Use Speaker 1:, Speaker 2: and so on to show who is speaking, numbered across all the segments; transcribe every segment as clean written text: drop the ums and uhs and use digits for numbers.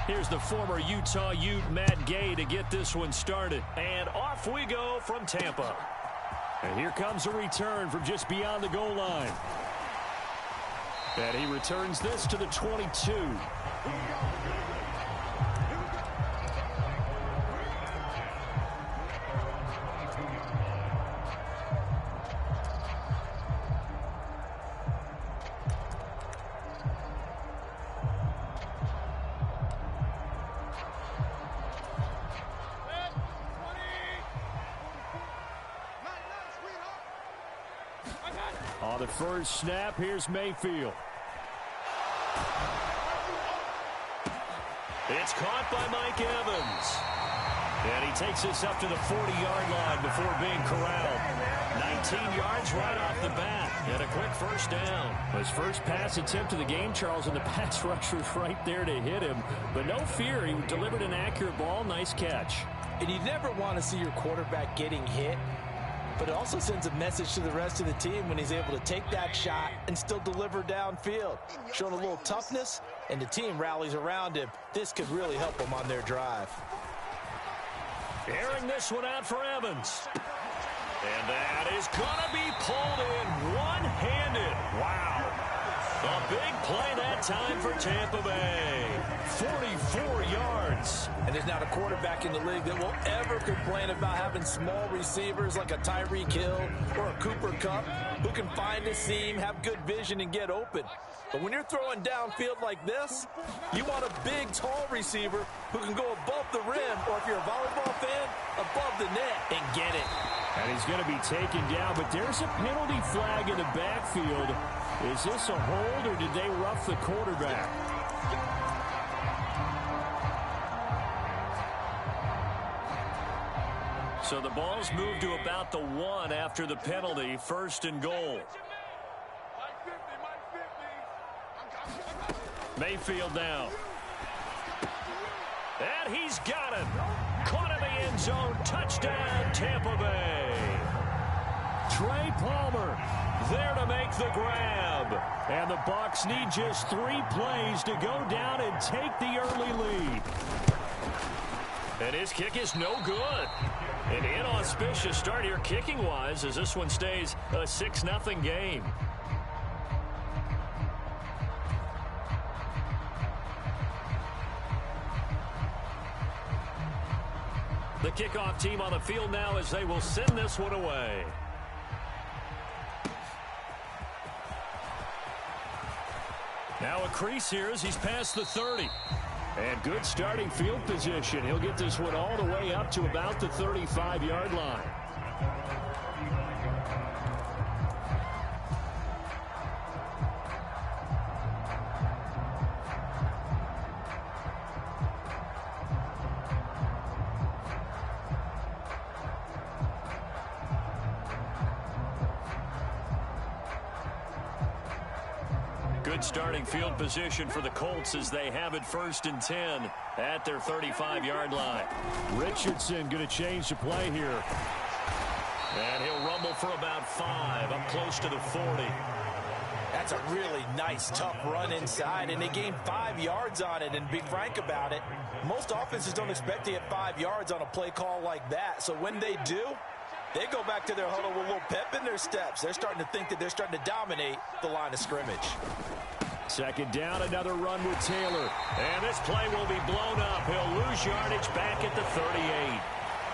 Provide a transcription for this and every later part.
Speaker 1: Here's the former Utah Ute, Matt Gay, to get this one started. And off we go from Tampa. And here comes a return from just beyond the goal line. And he returns this to the 22. On the first snap, here's Mayfield. It's caught by Mike Evans. And he takes this up to the 40-yard line before being corralled. 19 yards right off the bat. And a quick first down. His first pass attempt of the game, Charles, and the pass rusher was right there to hit him. But no fear, he delivered an accurate ball. Nice catch.
Speaker 2: And you never want to see your quarterback getting hit. But it also sends a message to the rest of the team when he's able to take that shot and still deliver downfield. Showing a little toughness, and the team rallies around him. This could really help them on their drive.
Speaker 1: Airing this one out for Evans. And that is going to be pulled in one-handed. Wow. A big play that time for Tampa Bay. 44 yards.
Speaker 2: And there's not a quarterback in the league that will ever complain about having small receivers like a Tyreek Hill or a Cooper Kupp who can find a seam, have good vision, and get open. But when you're throwing downfield like this, you want a big, tall receiver who can go above the rim, or if you're a volleyball fan, above the net and get it.
Speaker 1: And he's going to be taken down, but there's a penalty flag in the backfield. Is this a hold, or did they rough the quarterback? So the ball's moved to about the 1 after the penalty. First and goal. Mayfield now. And he's got him. Caught in the end zone. Touchdown, Tampa Bay. Trey Palmer there to make the grab. And the Bucs need just 3 plays to go down and take the early lead. And his kick is no good. An inauspicious start here kicking-wise as this one stays a 6-0 game. The kickoff team on the field now as they will send this one away. Now a crease here as he's past the 30. And good starting field position. He'll get this one all the way up to about the 35-yard line. Good starting field position for the Colts as they have it first and 10 at their 35-yard line. Richardson going to change the play here. And he'll rumble for about 5, up close to the 40.
Speaker 2: That's a really nice, tough run inside, and they gained 5 yards on it. And be frank about it, most offenses don't expect to get 5 yards on a play call like that. So when they do, they go back to their huddle with a little pep in their steps. They're starting to think that they're starting to dominate the line of scrimmage.
Speaker 1: Second down, another run with Taylor. And this play will be blown up. He'll lose yardage back at the 38.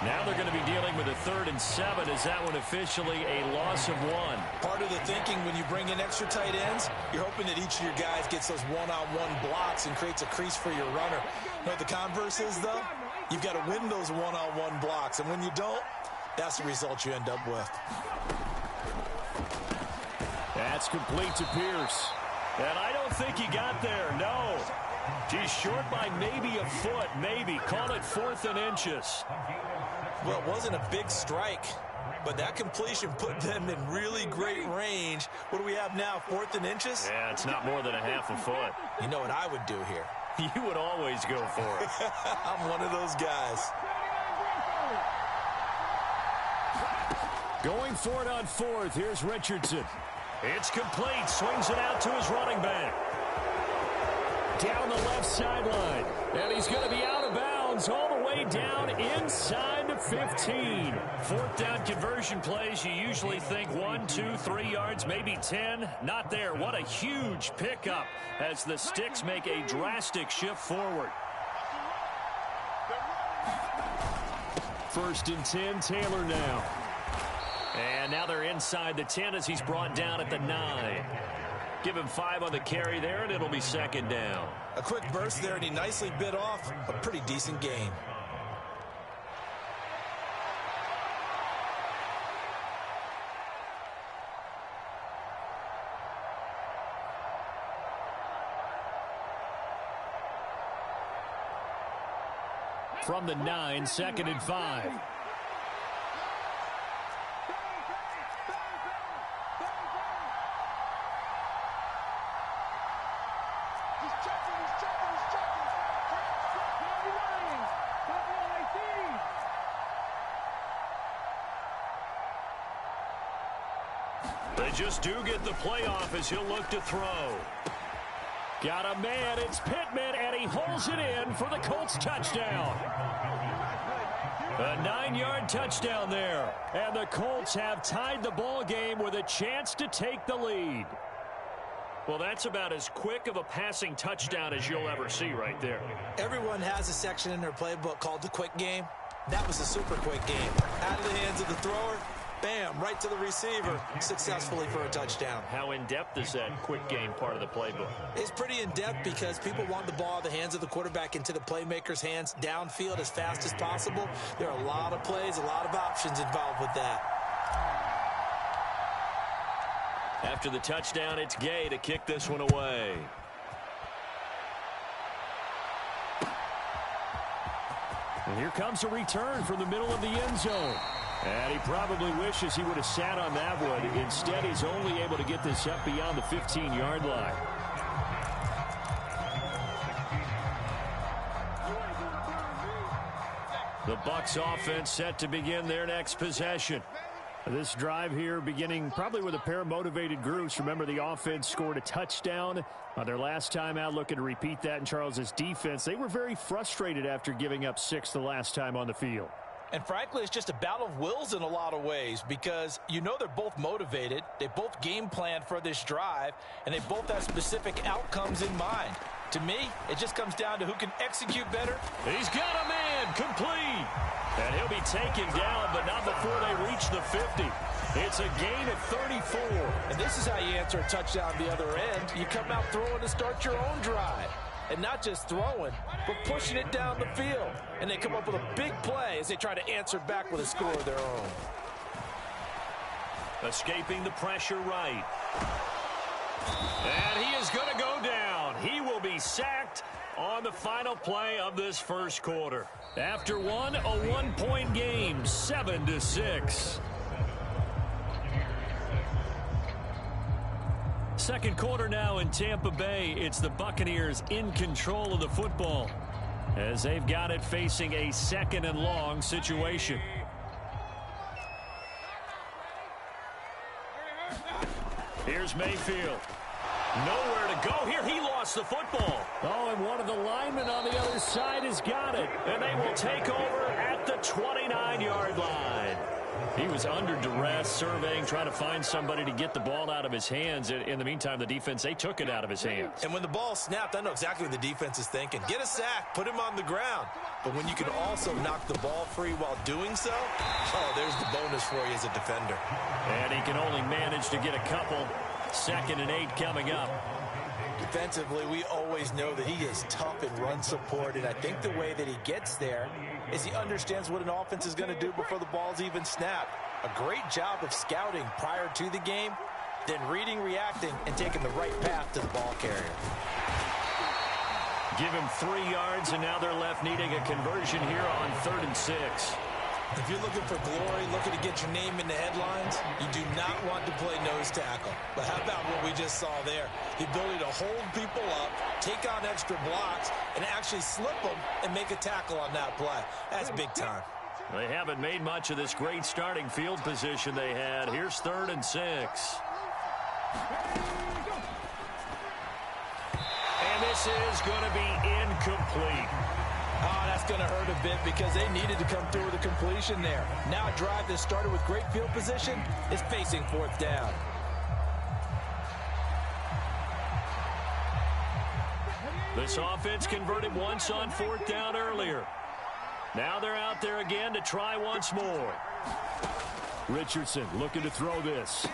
Speaker 1: Now they're going to be dealing with a 3rd and 7. Is that one officially a loss of 1?
Speaker 2: Part of the thinking when you bring in extra tight ends, you're hoping that each of your guys gets those one-on-one blocks and creates a crease for your runner. You know what the converse is, though? You've got to win those one-on-one blocks. And when you don't, that's the result you end up with.
Speaker 1: That's complete to Pierce. And I don't think he got there, no. He's short by maybe a foot, maybe. Call it 4th and inches.
Speaker 2: Well, it wasn't a big strike, but that completion put them in really great range. What do we have now, 4th and inches?
Speaker 1: Yeah, it's not more than a half a foot.
Speaker 2: You know what I would do here?
Speaker 1: You would always go for it.
Speaker 2: I'm one of those guys.
Speaker 1: Going for it on 4th. Here's Richardson. It's complete. Swings it out to his running back. down the left sideline. And he's going to be out of bounds all the way down inside the 15. Fourth down conversion plays, you usually think 1, 2, 3 yards, maybe 10. Not there. What a huge pickup as the Sticks make a drastic shift forward. First and 10, Taylor now. And now they're inside the 10 as he's brought down at the 9. Give him 5 on the carry there, and it'll be second down.
Speaker 2: A quick burst there, and he nicely bit off a pretty decent gain.
Speaker 1: From the 9, second and 5. They just do get the playoff as he'll look to throw. Got a man, it's Pittman, and he holds it in for the Colts touchdown. A 9-yard touchdown there. And the Colts have tied the ball game with a chance to take the lead. Well, that's about as quick of a passing touchdown as you'll ever see right there.
Speaker 2: Everyone has a section in their playbook called the quick game. That was a super quick game. Out of the hands of the thrower, bam, right to the receiver, successfully for a touchdown.
Speaker 1: How in-depth is that quick game part of the playbook?
Speaker 2: It's pretty in-depth because people want the ball out of the hands of the quarterback into the playmaker's hands downfield as fast as possible. There are a lot of plays, a lot of options involved with that.
Speaker 1: After the touchdown, it's Gay to kick this one away. And here comes a return from the middle of the end zone. And he probably wishes he would have sat on that one. Instead, he's only able to get this up beyond the 15-yard line. The Bucs offense set to begin their next possession. This drive here beginning probably with a pair of motivated groups. Remember, the offense scored a touchdown on their last time out, looking to repeat that in Charles's defense. They were very frustrated after giving up 6 the last time on the field.
Speaker 2: And frankly, it's just a battle of wills in a lot of ways because you know they're both motivated. They both game plan for this drive, and they both have specific outcomes in mind. To me, it just comes down to who can execute better.
Speaker 1: He's got a man, complete. And he'll be taken down, but not before they reach the 50. It's a gain of 34.
Speaker 2: And this is how you answer a touchdown the other end. You come out throwing to start your own drive. And not just throwing, but pushing it down the field. And they come up with a big play as they try to answer back with a score of their own.
Speaker 1: Escaping the pressure right. And he is going to go down. He will be sacked on the final play of this first quarter. After a 1-point game, 7-6. Second quarter now in Tampa Bay. It's the Buccaneers in control of the football as they've got it facing a 2nd and long situation. Here's Mayfield. Nowhere to go here. He lost the football. Oh, and one of the linemen on the other side has got it. And they will take over at the 29-yard line. He was under duress, surveying, trying to find somebody to get the ball out of his hands. In the meantime, the defense, they took it out of his hands.
Speaker 2: And when the ball snapped, I know exactly what the defense is thinking. Get a sack, put him on the ground. But when you can also knock the ball free while doing so, oh, there's the bonus for you as a defender.
Speaker 1: And he can only manage to get a couple. 2nd and 8 coming up.
Speaker 2: Defensively, we always know that he is tough in run support, and I think the way that he gets there is he understands what an offense is going to do before the ball's even snapped. A great job of scouting prior to the game, then reading, reacting, and taking the right path to the ball carrier.
Speaker 1: Give him 3 yards, and now they're left needing a conversion here on 3rd and 6.
Speaker 2: If you're looking for glory, looking to get your name in the headlines, you do not want to play nose tackle. But how about what we just saw there? The ability to hold people up, take on extra blocks, and actually slip them and make a tackle on that play. That's big time.
Speaker 1: They haven't made much of this great starting field position they had. Here's 3rd and 6. And this This is going to be incomplete.
Speaker 2: Oh, that's going to hurt a bit because they needed to come through with a completion there. Now a drive that started with great field position is facing fourth down.
Speaker 1: This offense converted once on fourth down earlier. Now they're out there again to try once more. Richardson looking to throw this.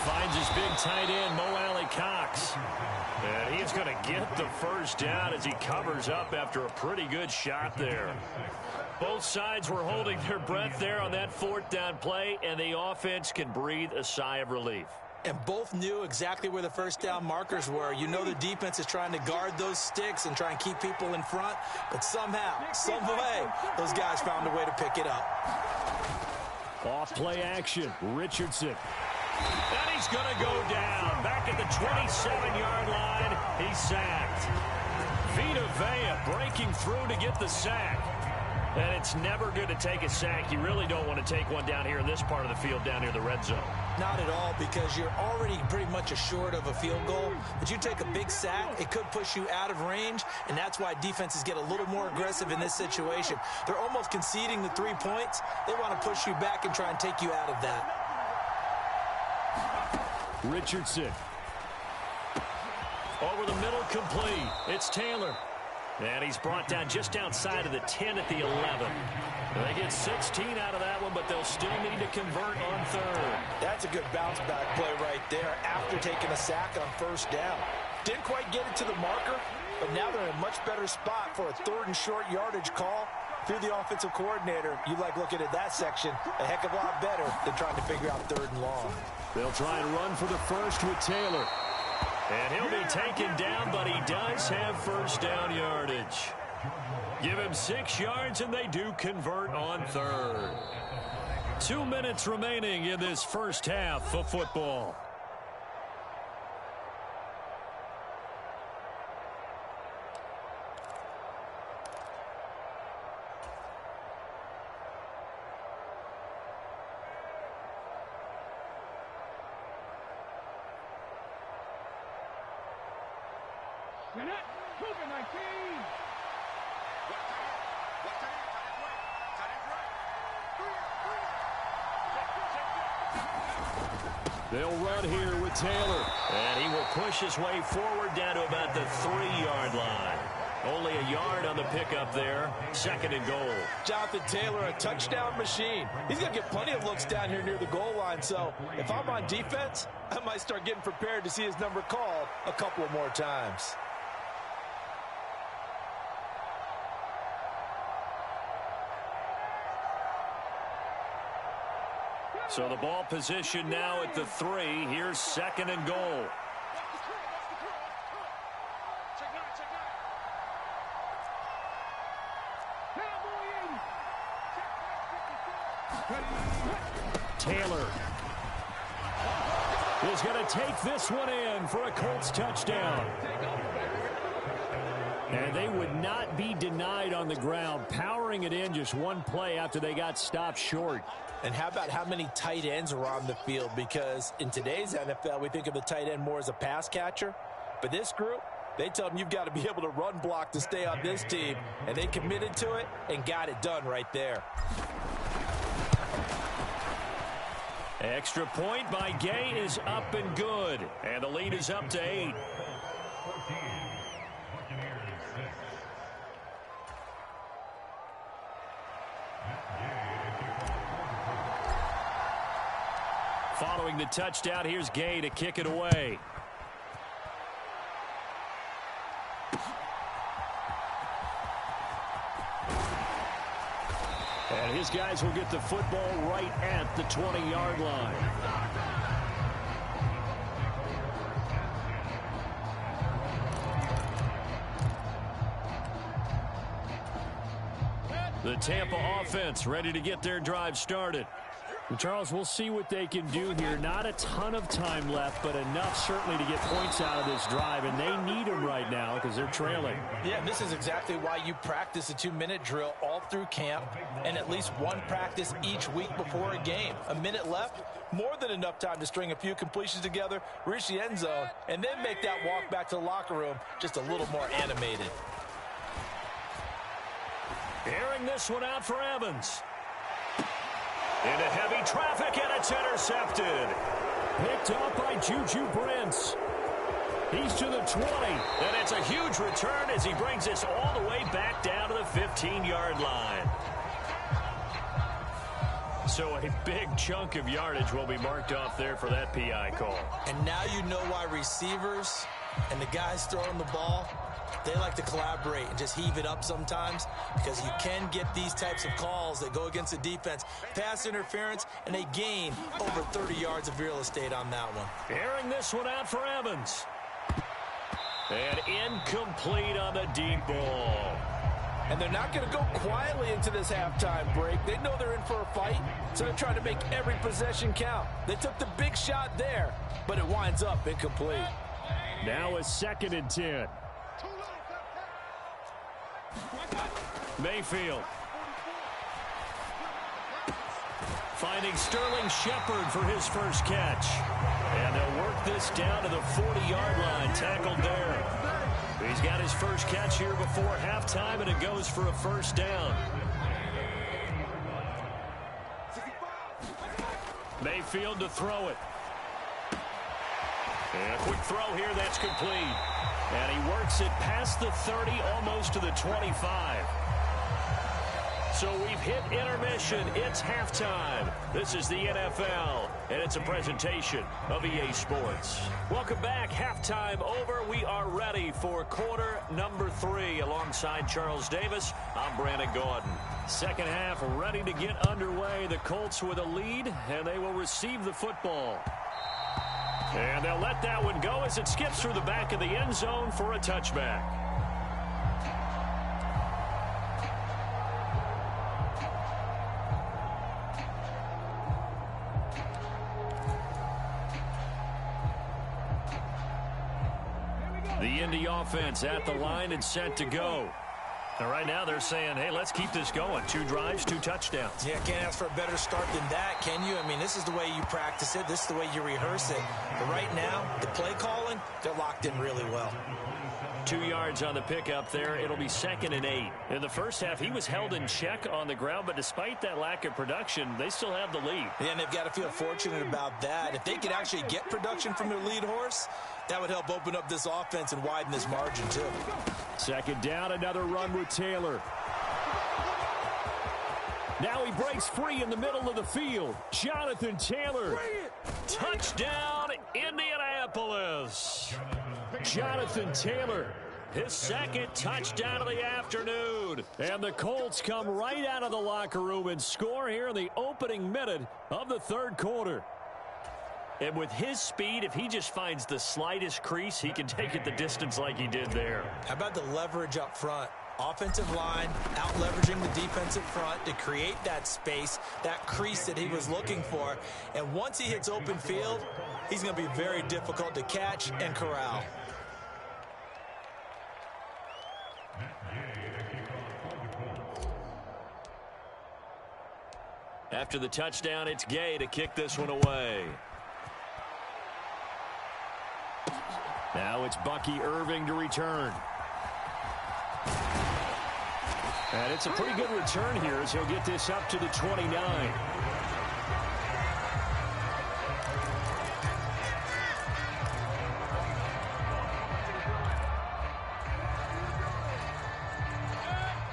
Speaker 1: Finds his big tight end, Mo Alley-Cox. And he's going to get the first down as he covers up after a pretty good shot there. Both sides were holding their breath there on that fourth down play, and the offense can breathe a sigh of relief.
Speaker 2: And both knew exactly where the first down markers were. You know the defense is trying to guard those sticks and try and keep people in front. But somehow, some way, those guys found a way to pick it up.
Speaker 1: Off play action, Richardson. And he's going to go down. Back at the 27-yard line, he's sacked. Vita Vea breaking through to get the sack. And it's never good to take a sack. You really don't want to take one down here in this part of the field, down near the red zone.
Speaker 2: Not at all, because you're already pretty much assured of a field goal. But you take a big sack, it could push you out of range, and that's why defenses get a little more aggressive in this situation. They're almost conceding the 3 points. They want to push you back and try and take you out of that.
Speaker 1: Richardson. Over the middle, complete. It's Taylor. And he's brought down just outside of the 10 at the 11. They get 16 out of that one, but they'll still need to convert on third.
Speaker 2: That's a good bounce-back play right there after taking a sack on first down. Didn't quite get it to the marker, but now they're in a much better spot for a third and short yardage call. Through the offensive coordinator, you like looking at that section a heck of a lot better than trying to figure out third and long.
Speaker 1: They'll try and run for the first with Taylor. And he'll be taken down, but he does have first down yardage. Give him 6 yards, and they do convert on third. 2 minutes remaining in this first half of football. They'll run here with Taylor. And he will push his way forward down to about the 3-yard line. Only a yard on the pickup there. Second and goal.
Speaker 2: Jonathan Taylor, a touchdown machine. He's going to get plenty of looks down here near the goal line. So if I'm on defense, I might start getting prepared to see his number called a couple of more times.
Speaker 1: So the ball position now at the 3. Here's second and goal. Taylor is going to take this one in for a Colts touchdown. And they would not be denied on the ground, powering it in just one play after they got stopped short.
Speaker 2: And how about how many tight ends are on the field? Because in today's NFL, we think of the tight end more as a pass catcher. But this group, they tell them you've got to be able to run block to stay on this team. And they committed to it and got it done right there.
Speaker 1: Extra point by Gay is up and good. And the lead is up to 8. Following the touchdown, here's Gay to kick it away. And his guys will get the football right at the 20-yard line. The Tampa offense ready to get their drive started. Charles, we'll see what they can do here. Not a ton of time left, but enough certainly to get points out of this drive, and they need them right now because they're trailing.
Speaker 2: Yeah, this is exactly why you practice a 2-minute drill all through camp and at least one practice each week before a game. A minute left, more than enough time to string a few completions together, reach the end zone, and then make that walk back to the locker room just a little more animated.
Speaker 1: Airing this one out for Evans. Into heavy traffic, and it's intercepted. Picked up by Juju Brents. He's to the 20. And it's a huge return as he brings us all the way back down to the 15-yard line. So a big chunk of yardage will be marked off there for that PI call.
Speaker 2: And now you know why receivers and the guys throwing the ball, they like to collaborate and just heave it up sometimes, because you can get these types of calls that go against the defense. Pass interference, and they gain over 30 yards of real estate on that one.
Speaker 1: Airing this one out for Evans. And incomplete on the deep ball.
Speaker 2: And they're not going to go quietly into this halftime break. They know they're in for a fight, so they're trying to make every possession count. They took the big shot there, but it winds up incomplete.
Speaker 1: Now a 2nd and 10. Mayfield. Finding Sterling Shepard for his first catch. And they'll work this down to the 40-yard line, tackled there. He's got his first catch here before halftime, and it goes for a first down. Mayfield to throw it. And a quick throw here, that's complete. And he works it past the 30, almost to the 25. So we've hit intermission. It's halftime. This is the NFL, and it's a presentation of EA Sports. Welcome back. Halftime over. We are ready for quarter number 3. Alongside Charles Davis, I'm Brandon Gordon. Second half ready to get underway. The Colts with a lead, and they will receive the football. And they'll let that one go as it skips through the back of the end zone for a touchback. The Indy offense at the line and set to go. And right now they're saying, hey, let's keep this going. 2 drives, 2 touchdowns.
Speaker 2: Yeah, can't ask for a better start than that, can you? I mean, this is the way you practice it. This is the way you rehearse it. But right now, the play calling, they're locked in really well.
Speaker 1: 2 yards on the pickup there. It'll be 2nd and 8. In the first half, he was held in check on the ground, but despite that lack of production, they still have the lead.
Speaker 2: Yeah, and they've got to feel fortunate about that. If they could actually get production from their lead horse, that would help open up this offense and widen this margin, too.
Speaker 1: 2nd down, another run with Taylor. Now he breaks free in the middle of the field. Jonathan Taylor. Touchdown, Indianapolis. Jonathan Taylor, his 2nd touchdown of the afternoon. And the Colts come right out of the locker room and score here in the opening minute of the 3rd quarter. And with his speed, if he just finds the slightest crease, he can take it the distance like he did there.
Speaker 2: How about the leverage up front? Offensive line out leveraging the defensive front to create that space, that crease that he was looking for. And once he hits open field, he's going to be very difficult to catch and corral.
Speaker 1: After the touchdown, it's Gay to kick this one away. Now it's Bucky Irving to return. And it's a pretty good return here as he'll get this up to the 29.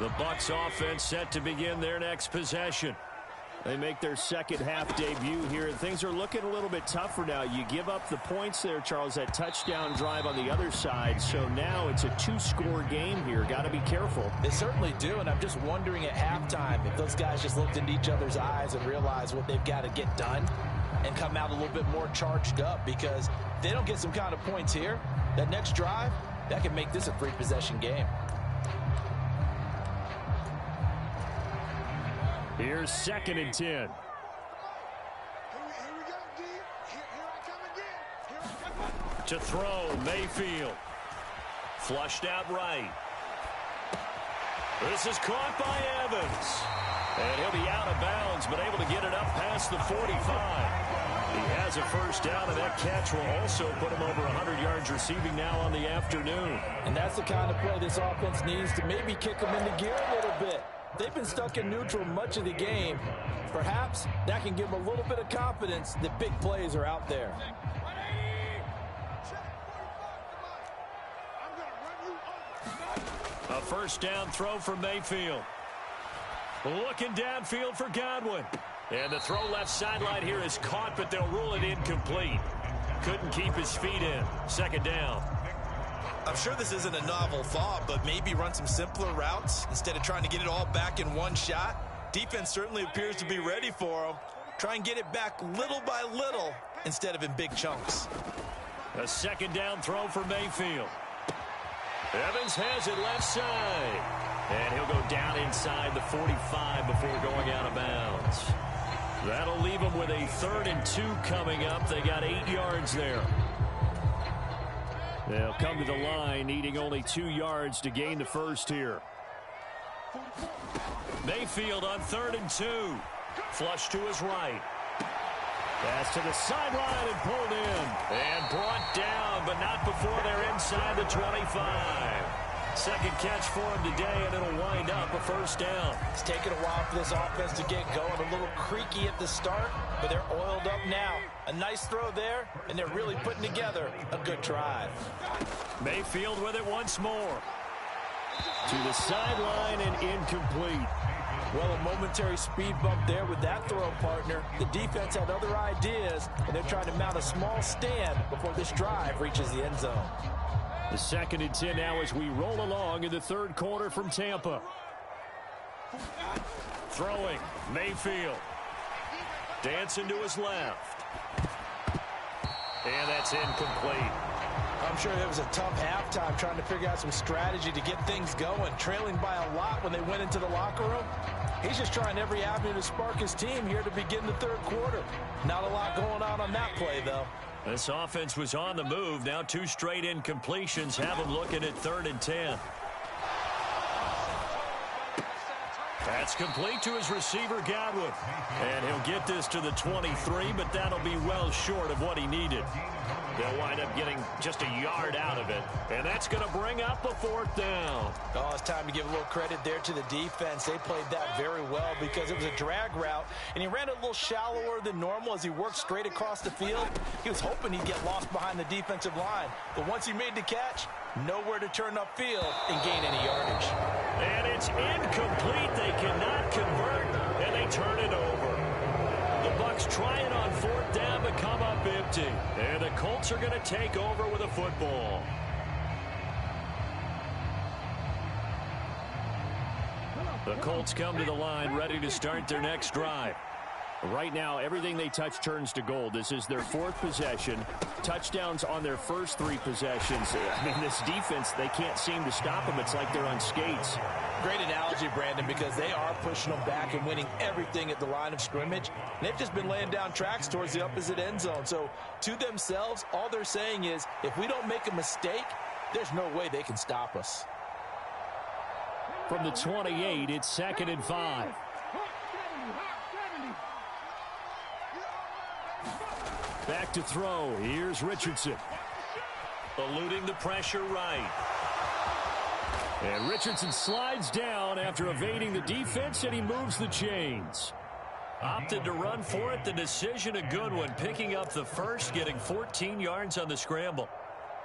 Speaker 1: The Bucs offense set to begin their next possession. They make their 2nd half debut here, and things are looking a little bit tougher now. You give up the points there, Charles, that touchdown drive on the other side. So now it's a 2-score game here. Got to be careful.
Speaker 2: They certainly do, and I'm just wondering at halftime if those guys just looked into each other's eyes and realized what they've got to get done and come out a little bit more charged up, because if they don't get some kind of points here, that next drive, that can make this a 3-possession game.
Speaker 1: Here's 2nd and 10. To throw, Mayfield. Flushed out right. This is caught by Evans. And he'll be out of bounds, but able to get it up past the 45. He has a first down, and that catch will also put him over 100 yards receiving now on the afternoon.
Speaker 2: And that's the kind of play this offense needs to maybe kick them into gear a little bit. They've been stuck in neutral much of the game. Perhaps that can give them a little bit of confidence that big plays are out there.
Speaker 1: A first down throw for Mayfield. Looking downfield for Godwin. And the throw left sideline here is caught, but they'll rule it incomplete. Couldn't keep his feet in. Second down.
Speaker 2: I'm sure this isn't a novel thought, but maybe run some simpler routes instead of trying to get it all back in one shot. Defense certainly appears to be ready for them. Try and get it back little by little instead of in big chunks.
Speaker 1: A second down throw for Mayfield. Evans has it left side. And he'll go down inside the 45 before going out of bounds. That'll leave them with a 3rd and 2 coming up. They got 8 yards there. They'll come to the line, needing only 2 yards to gain the first here. Mayfield on 3rd and 2. Flush to his right. Pass to the sideline and pulled in. And brought down, but not before they're inside the 25. Second catch for him today, and it'll wind up a first down.
Speaker 2: It's taken a while for this offense to get going. A little creaky at the start, but they're oiled up now. A nice throw there, and they're really putting together a good drive.
Speaker 1: Mayfield with it once more. To the sideline and incomplete.
Speaker 2: Well, a momentary speed bump there with that throw partner. The defense had other ideas, and they're trying to mount a small stand before this drive reaches the end zone.
Speaker 1: The 2nd and 10 now as we roll along in the 3rd quarter from Tampa. Throwing, Mayfield. Dancing to his left. And that's incomplete.
Speaker 2: I'm sure it was a tough halftime trying to figure out some strategy to get things going. Trailing by a lot when they went into the locker room. He's just trying every avenue to spark his team here to begin the 3rd quarter. Not a lot going on that play, though.
Speaker 1: This offense was on the move. Now 2 straight incompletions have them looking at 3rd and 10. That's complete to his receiver, Godwin. And he'll get this to the 23, but that'll be well short of what he needed. They'll wind up getting just a yard out of it. And that's going to bring up a 4th down.
Speaker 2: Oh, it's time to give a little credit there to the defense. They played that very well because it was a drag route, and he ran a little shallower than normal as he worked straight across the field. He was hoping he'd get lost behind the defensive line. But once he made the catch, nowhere to turn upfield and gain any yardage.
Speaker 1: And it's incomplete. They cannot convert, and they turn it over. The Bucs trying on 4th down but come up empty. And the Colts are going to take over with a football. The Colts come to the line ready to start their next drive. Right now, everything they touch turns to gold. This is their 4th possession. Touchdowns on their first 3 possessions. I mean, this defense, they can't seem to stop them. It's like they're on skates.
Speaker 2: Great analogy, Brandon, because they are pushing them back and winning everything at the line of scrimmage. And they've just been laying down tracks towards the opposite end zone. So, to themselves, all they're saying is, if we don't make a mistake, there's no way they can stop us.
Speaker 1: From the 28, it's 2nd and 5. Back to throw. Here's Richardson. Eluding the pressure right. And Richardson slides down after evading the defense, and he moves the chains. Opted to run for it. The decision a good one. Picking up the first, getting 14 yards on the scramble.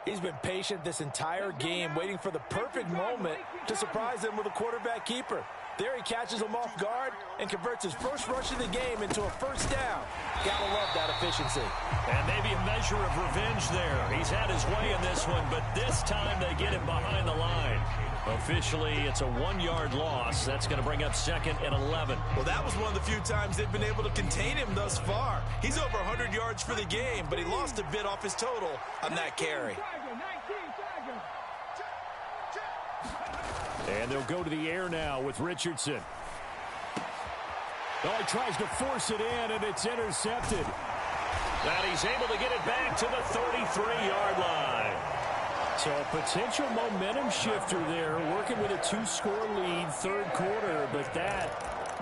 Speaker 2: He's been patient this entire game, waiting for the perfect moment to surprise them with a quarterback keeper. There he catches him off guard and converts his first rush of the game into a first down. Gotta love that efficiency.
Speaker 1: And maybe a measure of revenge there. He's had his way in this one, but this time they get him behind the line. Officially, it's a 1-yard loss. That's going to bring up 2nd and 11.
Speaker 2: Well, that was one of the few times they've been able to contain him thus far. He's over 100 yards for the game, but he lost a bit off his total on that carry.
Speaker 1: And they'll go to the air now with Richardson. Oh, he tries to force it in, and it's intercepted. And he's able to get it back to the 33-yard line. So a potential momentum shifter there, working with a 2-score lead, third quarter, but that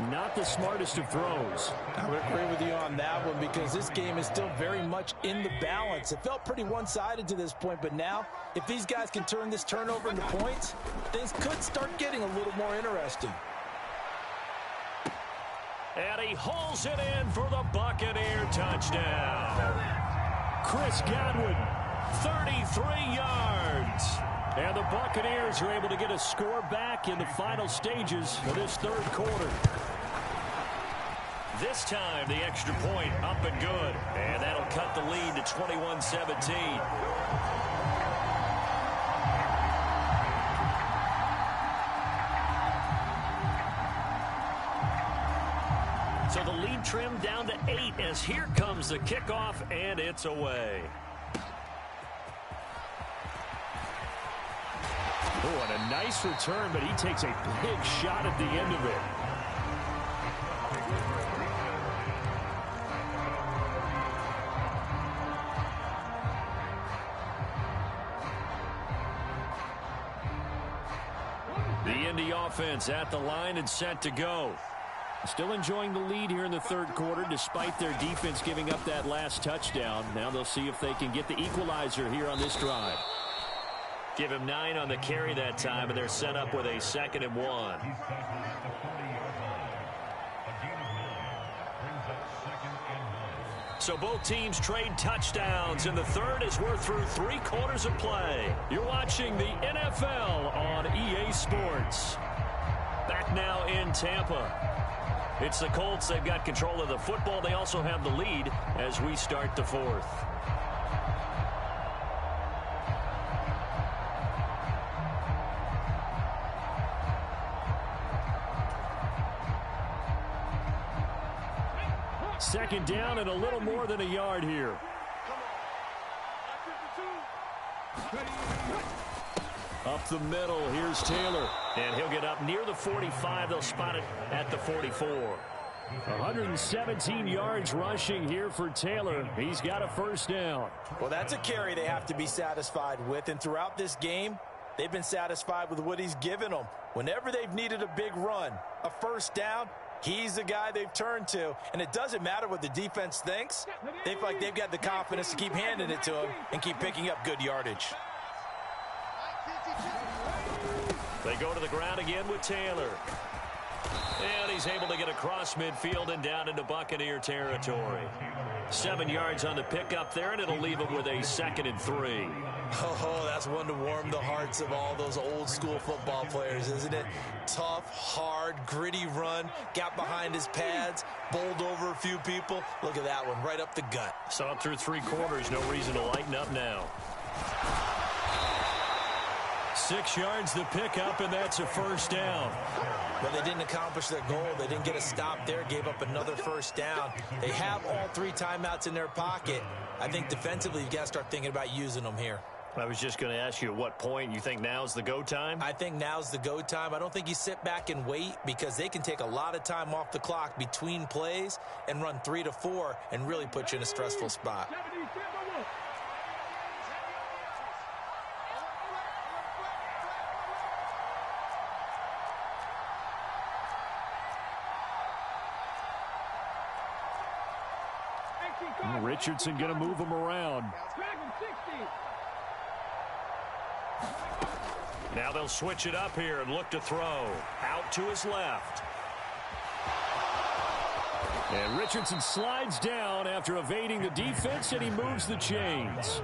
Speaker 1: not the smartest of throws.
Speaker 2: I would agree with you on that one because this game is still very much in the balance. It felt pretty one-sided to this point, but now if these guys can turn this turnover into points, things could start getting a little more interesting.
Speaker 1: And he hauls it in for the Buccaneer touchdown. Chris Godwin, 33 yards. And the Buccaneers are able to get a score back in the final stages of this third quarter. This time, the extra point up and good. And that'll cut the lead to 21-17. So the lead trimmed down to 8 as here comes the kickoff, and it's away. Oh, and a nice return, but he takes a big shot at the end of it. The Indy offense at the line and set to go. Still enjoying the lead here in the third quarter despite their defense giving up that last touchdown. Now they'll see if they can get the equalizer here on this drive. Give him 9 on the carry that time, and they're set up with a 2nd and 1. So both teams trade touchdowns in the third as we're through 3 quarters of play. You're watching the NFL on EA Sports. Back now in Tampa. It's the Colts. They've got control of the football. They also have the lead as we start the fourth. Second down and a little more than a yard here. Up the middle, here's Taylor. And he'll get up near the 45. They'll spot it at the 44. 117 yards rushing here for Taylor. He's got a first down.
Speaker 2: Well, that's a carry they have to be satisfied with. And throughout this game, they've been satisfied with what he's given them. Whenever they've needed a big run, a first down, he's the guy they've turned to. And it doesn't matter what the defense thinks. They feel like they've got the confidence to keep handing it to him and keep picking up good yardage.
Speaker 1: They go to the ground again with Taylor. And he's able to get across midfield and down into Buccaneer territory. 7 yards on the pickup there, and it'll leave him with a 2nd and 3.
Speaker 2: Oh, that's one to warm the hearts of all those old school football players, isn't it? Tough, hard, gritty run. Got behind his pads, bowled over a few people. Look at that one, right up the gut.
Speaker 1: Saw it through 3 quarters. No reason to lighten up now. 6 yards the pickup, and that's a first down.
Speaker 2: But they didn't accomplish their goal. They didn't get a stop there, gave up another first down. They have all 3 timeouts in their pocket. I think defensively you've got to start thinking about using them here.
Speaker 1: I was just going to ask you at what point you think now's the go time?
Speaker 2: I think now's the go time. I don't think you sit back and wait because they can take a lot of time off the clock between plays and run 3 to 4 and really put you in a stressful spot.
Speaker 1: Richardson going to move him around. Now they'll switch it up here and look to throw. Out to his left. And Richardson slides down after evading the defense, and he moves the chains.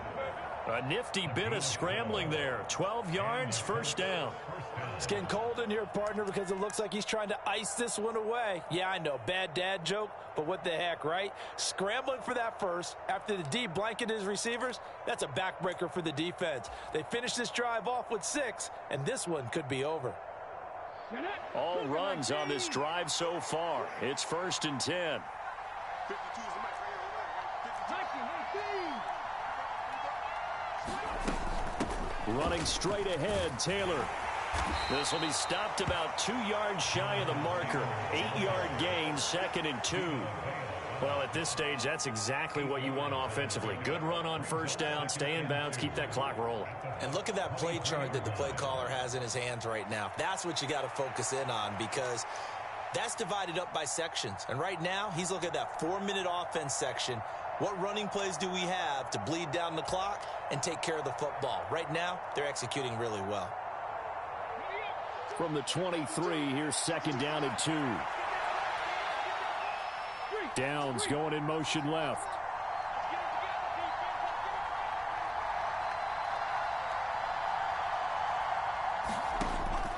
Speaker 1: A nifty bit of scrambling there. 12 yards, first down.
Speaker 2: It's getting cold in here, partner, because it looks like he's trying to ice this one away. Yeah, I know, bad dad joke, but what the heck, right? Scrambling for that first after the D blanketed his receivers, that's a backbreaker for the defense. They finished this drive off with 6, and this one could be over.
Speaker 1: All runs on this drive so far. It's 1st and 10. Running straight ahead, Taylor. This will be stopped about 2 yards shy of the marker. 8-yard gain, 2nd and 2. Well, at this stage, that's exactly what you want offensively. Good run on first down, stay in bounds, keep that clock rolling.
Speaker 2: And look at that play chart that the play caller has in his hands right now. That's what you got to focus in on, because that's divided up by sections. And right now, he's looking at that 4-minute offense section. What running plays do we have to bleed down the clock and take care of the football? Right now, they're executing really well.
Speaker 1: From the 23, here's second down and 2. Downs going in motion left.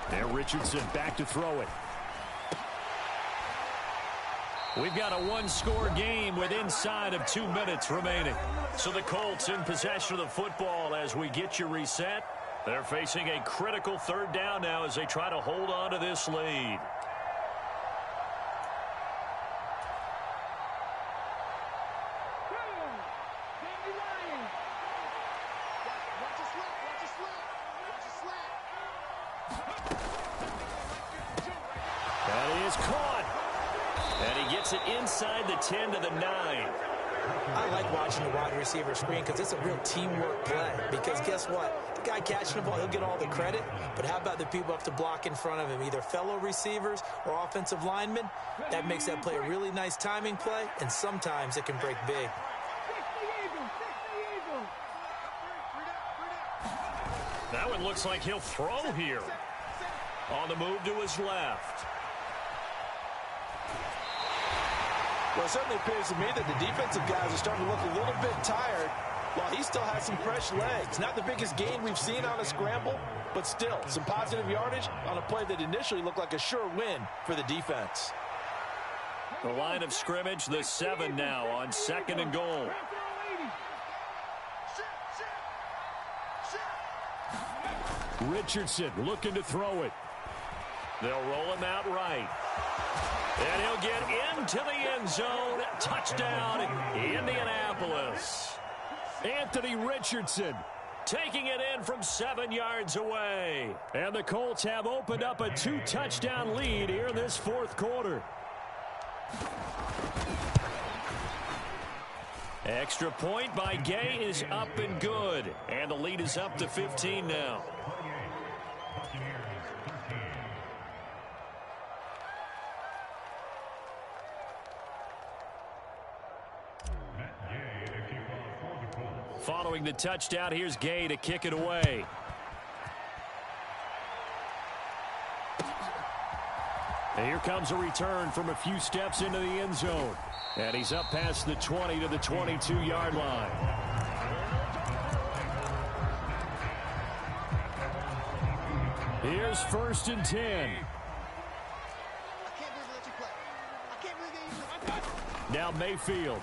Speaker 1: There, Richardson back to throw it. We've got a one-score game with inside of 2 minutes remaining. So the Colts in possession of the football as we get you reset. They're facing a critical third down now as they try to hold on to this lead. That is caught. And he gets it inside the 10 to the 9.
Speaker 2: I like watching the wide receiver screen because it's a real teamwork play. Because guess what? The guy catching the ball, he'll get all the credit. But how about the people up to block in front of him, either fellow receivers or offensive linemen? That makes that play a really nice timing play, and sometimes it can break big.
Speaker 1: That one looks like he'll throw here. On the move to his left.
Speaker 2: Well, it certainly appears to me that the defensive guys are starting to look a little bit tired while he still has some fresh legs. Not the biggest gain we've seen on a scramble, but still some positive yardage on a play that initially looked like a sure win for the defense.
Speaker 1: The line of scrimmage, the 7 now on 2nd and goal. Richardson looking to throw it. They'll roll him out right. And he'll get into the end zone. Touchdown, Indianapolis. Anthony Richardson taking it in from 7 yards away. And the Colts have opened up a 2-touchdown lead here in this 4th quarter. Extra point by Gay is up and good. And the lead is up to 15 now. Following the touchdown, here's Gay to kick it away. And here comes a return from a few steps into the end zone. And he's up past the 20 to the 22-yard line. Here's 1st and 10. Now Mayfield.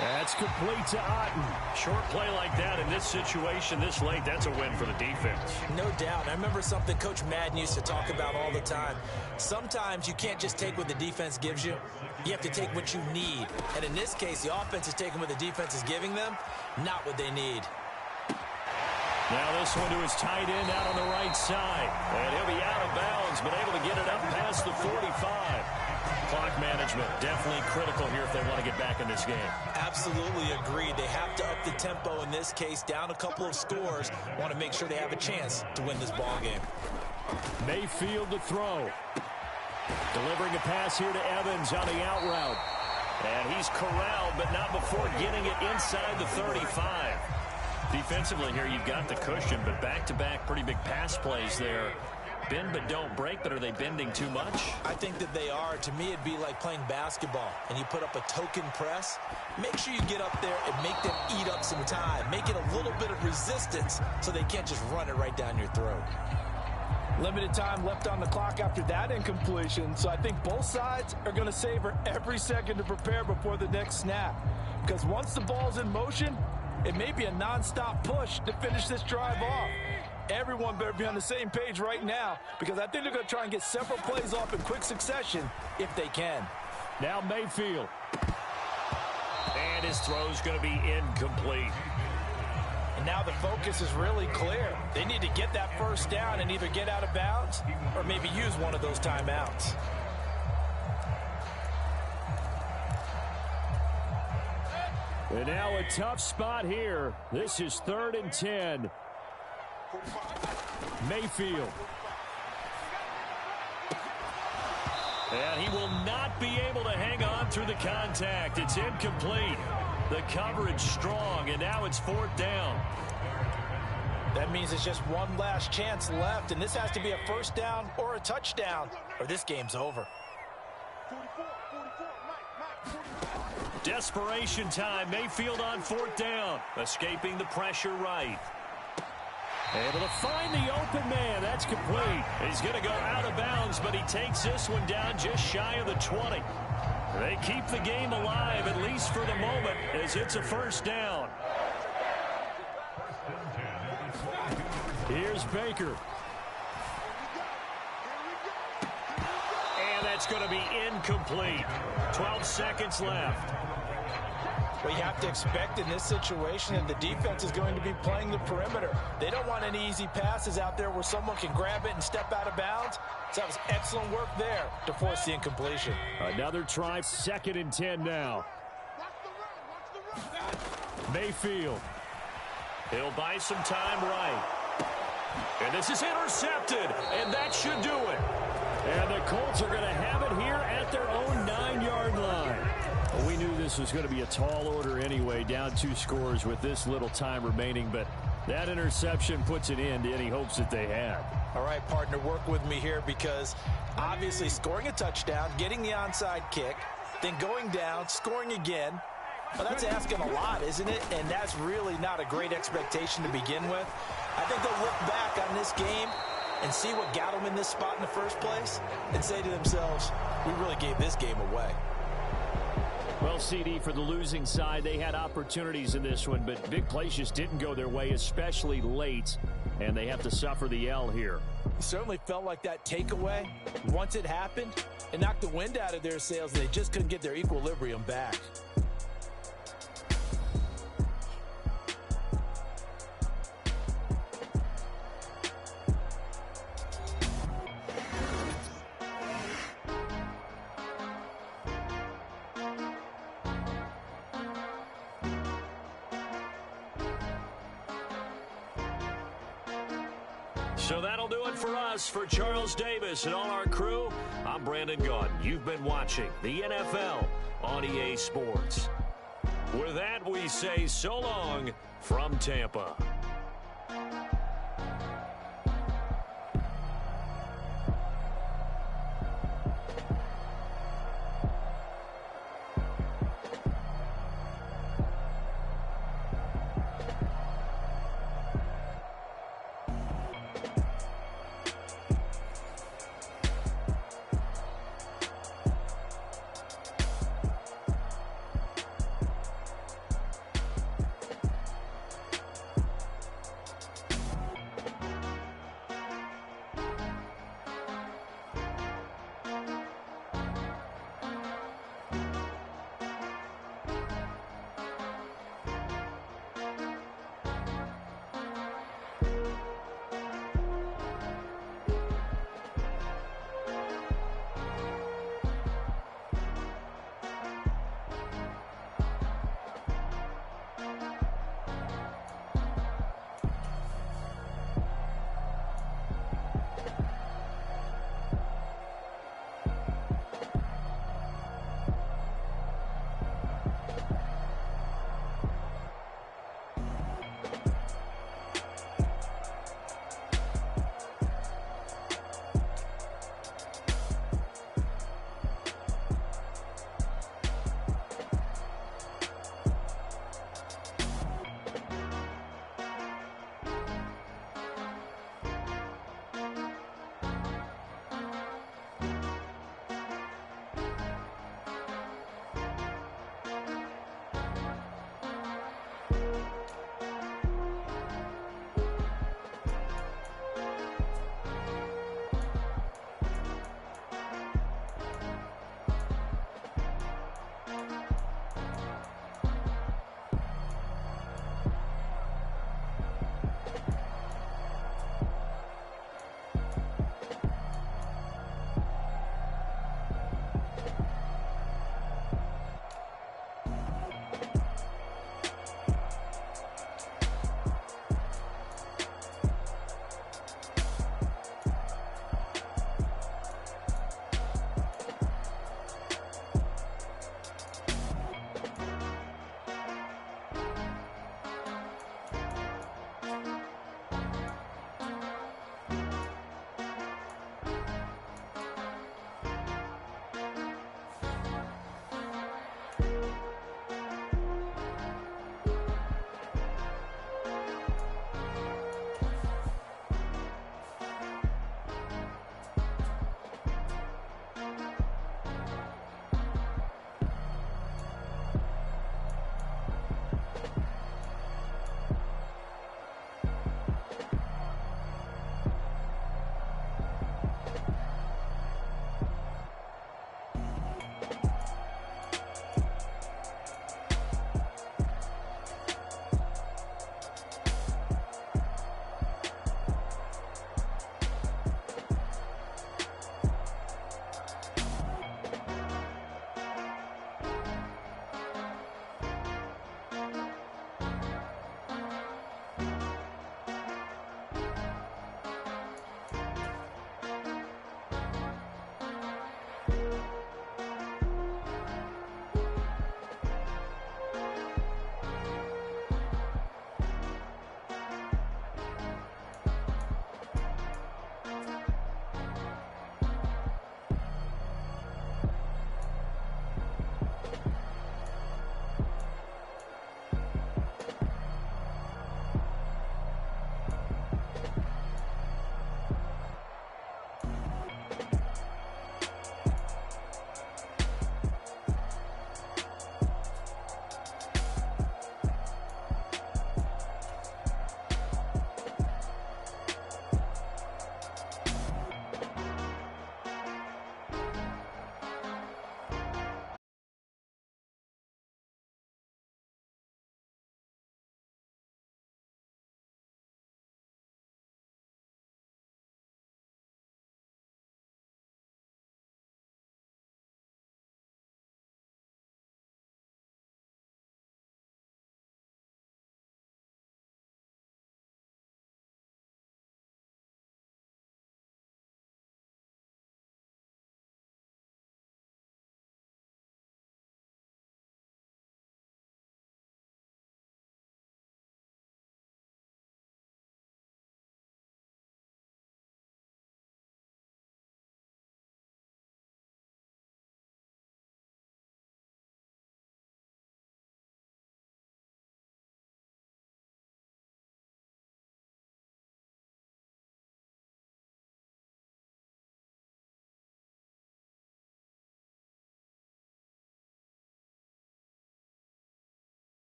Speaker 1: That's complete to Otten. Short play like that in this situation this late, that's a win for the defense.
Speaker 2: No doubt. I remember something Coach Madden used to talk about all the time. Sometimes you can't just take what the defense gives you. You have to take what you need. And in this case, the offense is taking what the defense is giving them, not what they need.
Speaker 1: Now this one to his tight end out on the right side. And he'll be out of bounds, but able to get it up past the 45. Clock management definitely critical here if they want to get back in this game.
Speaker 2: Absolutely agreed. They have to up the tempo in this case, down a couple of scores. Want to make sure they have a chance to win this ball game.
Speaker 1: Mayfield to throw. Delivering a pass here to Evans on the out route. And he's corralled, but not before getting it inside the 35. Defensively here, you've got the cushion, but back-to-back pretty big pass plays there. Bend but don't break, but are they bending too much?
Speaker 2: I think that they are. To me, it'd be like playing basketball, and you put up a token press. Make sure you get up there and make them eat up some time. Make it a little bit of resistance so they can't just run it right down your throat.
Speaker 3: Limited time left on the clock after that incompletion, so I think both sides are going to savor every second to prepare before the next snap. Because once the ball's in motion, it may be a nonstop push to finish this drive off. Everyone better be on the same page right now, because I think they're going to try and get several plays off in quick succession if they can.
Speaker 1: Now Mayfield. And his throw's going to be incomplete.
Speaker 3: And now the focus is really clear. They need to get that first down and either get out of bounds or maybe use one of those timeouts.
Speaker 1: And now a tough spot here. This is 3rd and 10. Mayfield. And he will not be able to hang on through the contact. It's incomplete. The coverage strong, and now it's 4th down.
Speaker 3: That means it's just one last chance left, and this has to be a 1st down or a touchdown, or this game's over.
Speaker 1: Desperation time. Mayfield on 4th down. Escaping the pressure right. Able to find the open man. That's complete. He's going to go out of bounds, but he takes this one down just shy of the 20. They keep the game alive, at least for the moment, as it's a 1st down. Here's Baker. And that's going to be incomplete. 12 seconds left.
Speaker 3: Well, you have to expect in this situation that the defense is going to be playing the perimeter. They don't want any easy passes out there where someone can grab it and step out of bounds. So that was excellent work there to force the incompletion.
Speaker 1: Another try, 2nd and 10 now. Mayfield. He'll buy some time right. And this is intercepted, and that should do it. And the Colts are going to have it here at their own 9-yard line. Well, we knew this was going to be a tall order anyway, down 2 scores with this little time remaining, but that interception puts an end to any hopes that they had.
Speaker 3: All right, partner, work with me here because obviously scoring a touchdown, getting the onside kick, then going down, scoring again, well, that's asking a lot, isn't it? And that's really not a great expectation to begin with. I think they'll look back on this game and see what got them in this spot in the first place and say to themselves, we really gave this game away.
Speaker 1: Well, CD, for the losing side, they had opportunities in this one, but big plays just didn't go their way, especially late, and they have to suffer the L here.
Speaker 3: It certainly felt like that takeaway, once it happened, it knocked the wind out of their sails, and they just couldn't get their equilibrium back.
Speaker 1: So that'll do it for us. For Charles Davis and all our crew, I'm Brandon Gaudin. You've been watching the NFL on EA Sports. With that, we say so long from Tampa.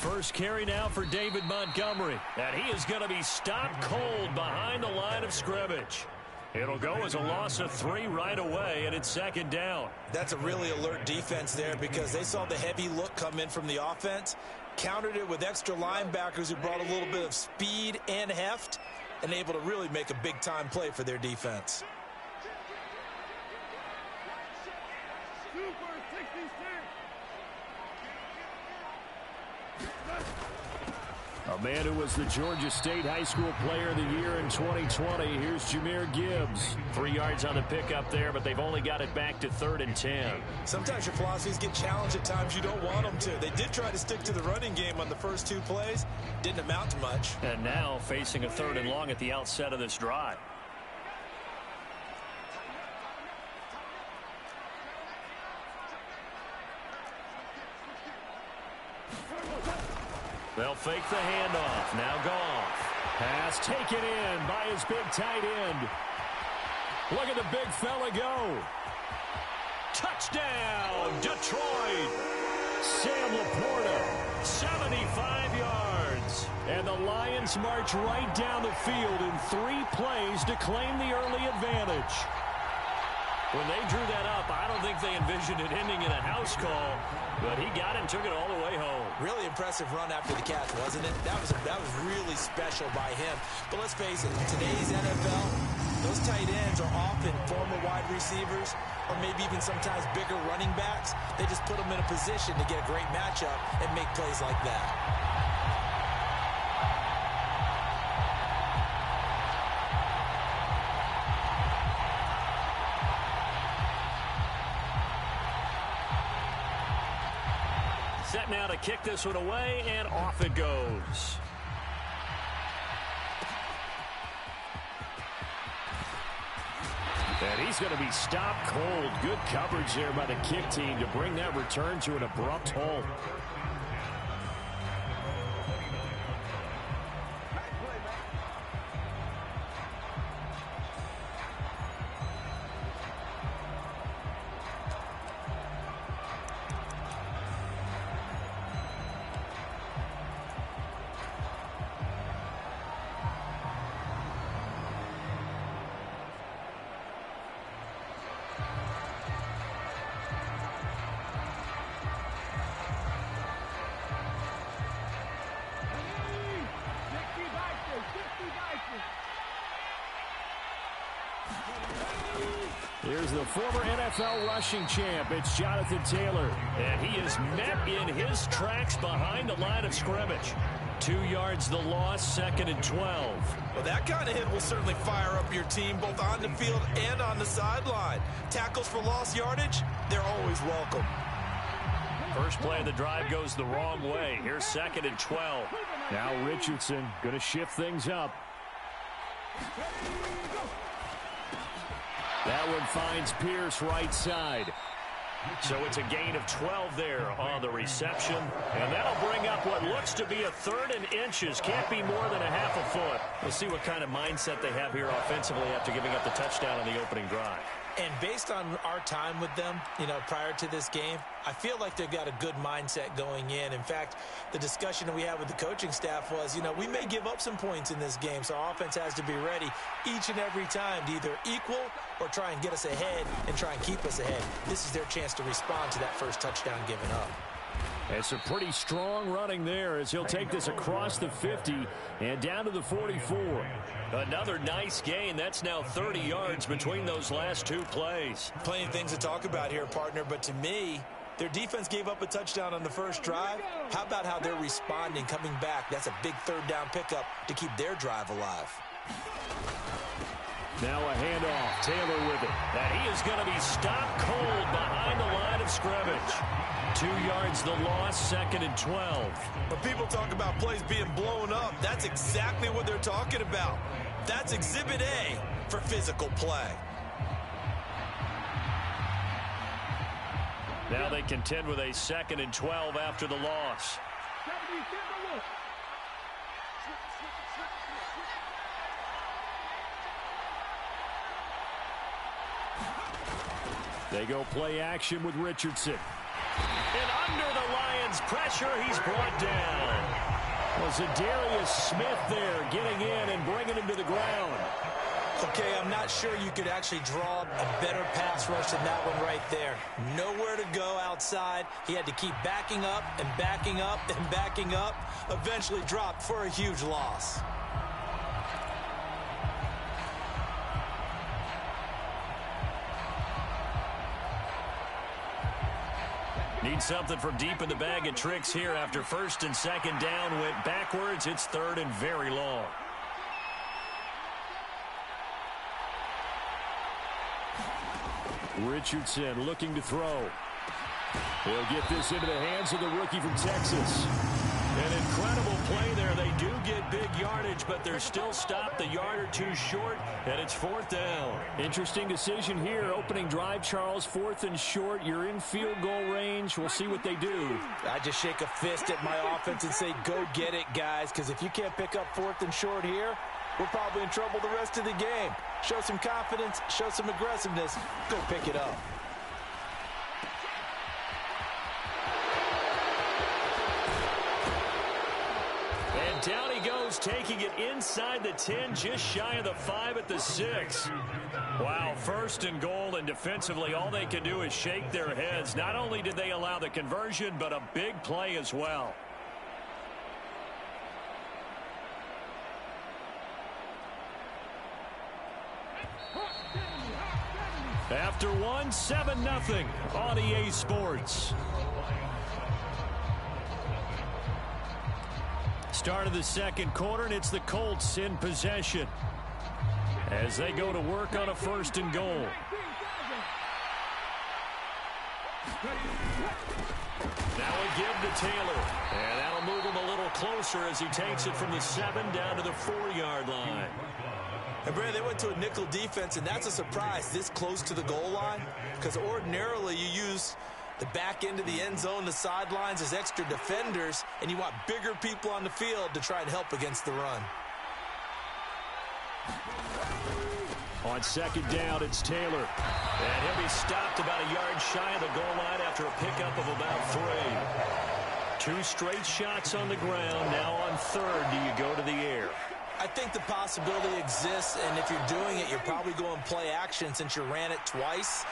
Speaker 1: first carry now for David Montgomery. And he is going to be stopped cold behind the line of scrimmage. It'll go as a loss of 3 right away, and it's 2nd down.
Speaker 2: That's a really alert defense there because they saw the heavy look come in from the offense, countered it with extra linebackers who brought a little bit of speed and heft, and able to really make a big-time play for their defense.
Speaker 1: A man who was the Georgia State High School Player of the Year in 2020. Here's Jahmyr Gibbs. 3 yards on the pickup there, but they've only got it back to 3rd and 10.
Speaker 2: Sometimes your philosophies get challenged at times you don't want them to. They did try to stick to the running game on the first 2 plays. Didn't amount to much.
Speaker 1: And now facing a 3rd and long at the outset of this drive. They'll fake the handoff. Now Goff. Pass taken in by his big tight end. Look at the big fella go. Touchdown, Detroit. Sam Laporta, 75 yards. And the Lions march right down the field in 3 plays to claim the early advantage. When they drew that up, I don't think they envisioned it ending in a house call, but he got it and took it all the way home.
Speaker 2: Really impressive run after the catch, wasn't it? That was really special by him. But let's face it, in today's NFL, those tight ends are often former wide receivers or maybe even sometimes bigger running backs. They just put them in a position to get a great matchup and make plays like that.
Speaker 1: Set now to kick this one away, and off it goes. And he's going to be stopped cold. Good coverage there by the kick team to bring that return to an abrupt halt. Here's the former NFL rushing champ. It's Jonathan Taylor. And he is met in his tracks behind the line of scrimmage. 2 yards the loss, 2nd and 12.
Speaker 2: Well, that kind of hit will certainly fire up your team both on the field and on the sideline. Tackles for lost yardage, they're always welcome.
Speaker 1: First play of the drive goes the wrong way. Here's 2nd and 12. Now Richardson going to shift things up. That one finds Pierce right side. So it's a gain of 12 there on the reception. And that'll bring up what looks to be a 3rd and inches. Can't be more than a half a foot. We'll see what kind of mindset they have here offensively after giving up the touchdown on the opening drive.
Speaker 2: And based on our time with them, prior to this game, I feel like they've got a good mindset going in. In fact, the discussion that we had with the coaching staff was, we may give up some points in this game, so our offense has to be ready each and every time to either equal or try and get us ahead and try and keep us ahead. This is their chance to respond to that first touchdown given up.
Speaker 1: It's a pretty strong running there as he'll take this across the 50 and down to the 44. Another nice gain. That's now 30 yards between those last 2 plays.
Speaker 2: Plenty of things to talk about here, partner, but to me, their defense gave up a touchdown on the first drive. How about how they're responding, coming back? That's a big 3rd down pickup to keep their drive alive.
Speaker 1: Now a handoff. Taylor with it. And he is going to be stopped cold behind the line of scrimmage. 2 yards the loss, 2nd and 12.
Speaker 2: When people talk about plays being blown up, that's exactly what they're talking about. That's Exhibit A for physical play.
Speaker 1: Now they contend with a 2nd and 12 after the loss. They go play action with Richardson. And under the Lions' pressure, he's brought down. Well, Zadarius Smith there getting in and bringing him to the ground.
Speaker 3: Okay, I'm not sure you could actually draw a better pass rush than that one right there. Nowhere to go outside. He had to keep backing up and backing up and backing up. Eventually dropped for a huge loss.
Speaker 1: Need something from deep in the bag of tricks here after first and second down went backwards. It's third and very long. Richardson looking to throw. He'll get this into the hands of the rookie from Texas. An incredible play there. They do get big yardage, but they're still stopped a yard or two short, and it's fourth down. Interesting decision here. Opening drive, Charles, fourth and short. You're in field goal range. We'll see what they do.
Speaker 3: I just shake a fist at my offense and say, go get it, guys, because if you can't pick up fourth and short here, we're probably in trouble the rest of the game. Show some confidence, show some aggressiveness, go pick it up.
Speaker 1: And down he goes, taking it inside the 10, just shy of the 5 at the 6. Wow, first and goal, and defensively all they can do is shake their heads. Not only did they allow the conversion, but a big play as well. After one, 7-0 on EA Sports. Start of the second quarter, and it's the Colts in possession as they go to work on a first and goal. Now a give to Taylor, and that'll move him a little closer as he takes it from the 7 down to the 4-yard line.
Speaker 3: And, Brad, they went to a nickel defense, and that's a surprise this close to the goal line, because ordinarily you use the back end of the end zone, the sidelines as extra defenders, and you want bigger people on the field to try and help against the run.
Speaker 1: On second down, it's Taylor. And he'll be stopped about a yard shy of the goal line after a pickup of about 3. 2 straight shots on the ground. Now on third, do you go to the air?
Speaker 3: I think the possibility exists, and if you're doing it, you're probably going play action since you ran it twice.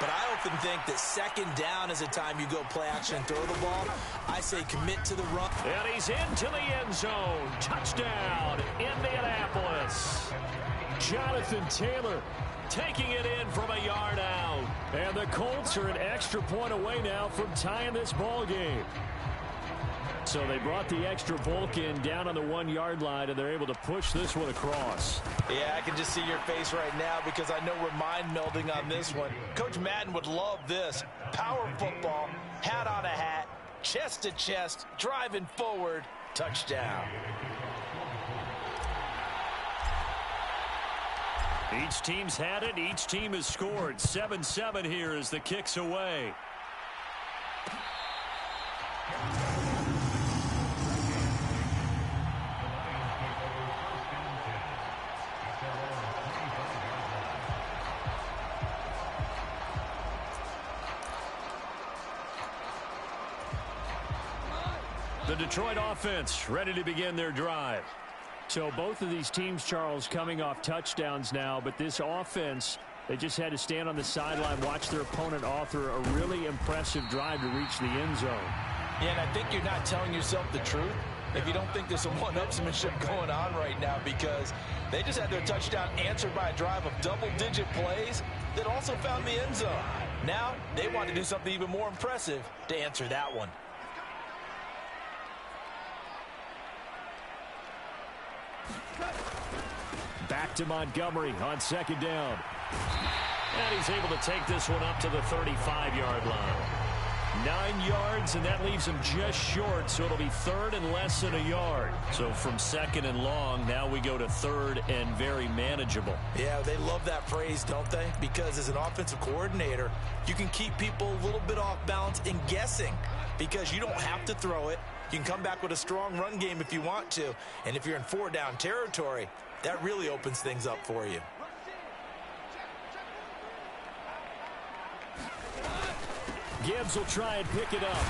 Speaker 3: But I often think that second down is a time you go play action and throw the ball. I say commit to the run.
Speaker 1: And he's into the end zone. Touchdown, Indianapolis. Jonathan Taylor taking it in from a yard out. And the Colts are an extra point away now from tying this ball game. So they brought the extra bulk in down on the 1-yard line, and they're able to push this one across.
Speaker 3: Yeah, I can just see your face right now because I know we're mind melding on this one. Coach Madden would love this. Power football, hat on a hat, chest to chest, driving forward, touchdown.
Speaker 1: Each team's had it. Each team has scored. 7-7 here as the kick's away. The Detroit offense ready to begin their drive. So both of these teams, Charles, coming off touchdowns now, but this offense, they just had to stand on the sideline, watch their opponent author a really impressive drive to reach the end zone.
Speaker 3: Yeah, and I think you're not telling yourself the truth if you don't think there's some one-upsmanship going on right now, because they just had their touchdown answered by a drive of double-digit plays that also found the end zone. Now they want to do something even more impressive to answer that one.
Speaker 1: Back to Montgomery on second down. And he's able to take this one up to the 35-yard line. 9 yards, and that leaves him just short, so it'll be third and less than a yard. So from second and long, now we go to third and very manageable.
Speaker 3: Yeah, they love that phrase, don't they? Because as an offensive coordinator, you can keep people a little bit off balance and guessing because you don't have to throw it. You can come back with a strong run game if you want to. And if you're in 4-down territory, that really opens things up for you.
Speaker 1: Gibbs will try and pick it up.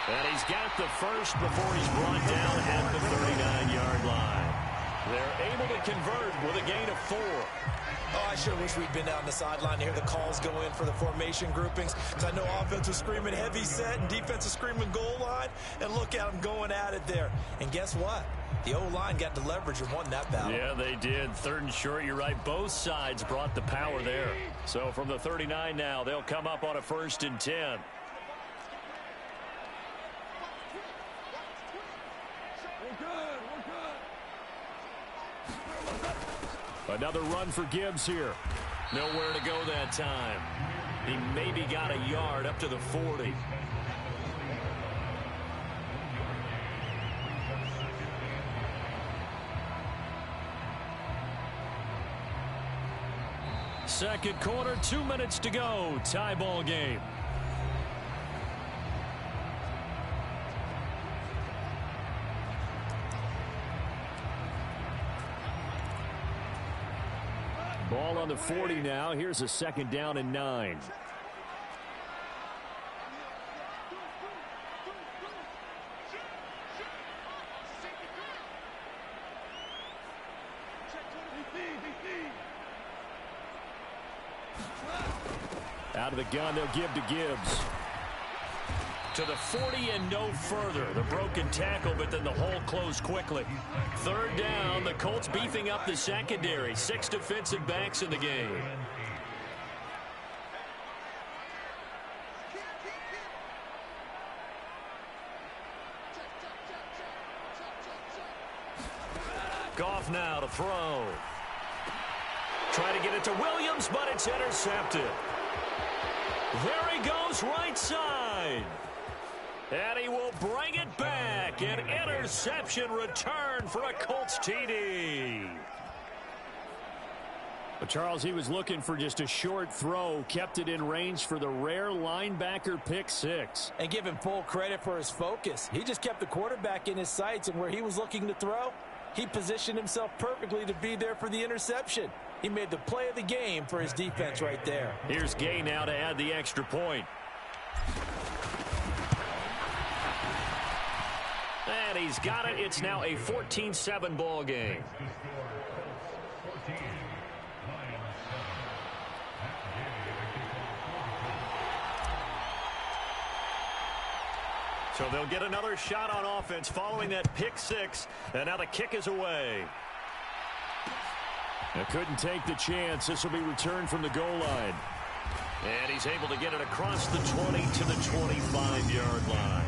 Speaker 1: And he's got the first before he's brought down at the 39-yard line. They're able to convert with a gain of 4.
Speaker 3: Oh, I sure wish we'd been down the sideline to hear the calls go in for the formation groupings, because I know offense was screaming heavy set and defense was screaming goal line, and look at them going at it there. And guess what? The O-line got the leverage and won that battle.
Speaker 1: Yeah, they did. 3rd and short, you're right. Both sides brought the power there. So from the 39 now, they'll come up on a 1st and 10. Another run for Gibbs here. Nowhere to go that time. He maybe got a yard up to the 40. Second quarter, 2 minutes to go. Tie ball game. Ball on the 40 now. Here's a 2nd down and 9. Out of the gun, they'll give to Gibbs. To the 40 and no further. The broken tackle, but then the hole closed quickly. 3rd down, the Colts beefing up the secondary. 6 defensive backs in the game. Goff now to throw. Try to get it to Williams, but it's intercepted. There he goes, right side. And he will bring it back. An interception return for a Colts TD. But Charles, he was looking for just a short throw. Kept it in range for the rare linebacker pick 6.
Speaker 3: And give him full credit for his focus. He just kept the quarterback in his sights, and where he was looking to throw, he positioned himself perfectly to be there for the interception. He made the play of the game for his defense right there.
Speaker 1: Here's Gay now to add the extra point. And he's got it. It's now a 14-7 ball game. So they'll get another shot on offense following that pick 6. And now the kick is away. They couldn't take the chance. This will be returned from the goal line. And he's able to get it across the 20 to the 25-yard line.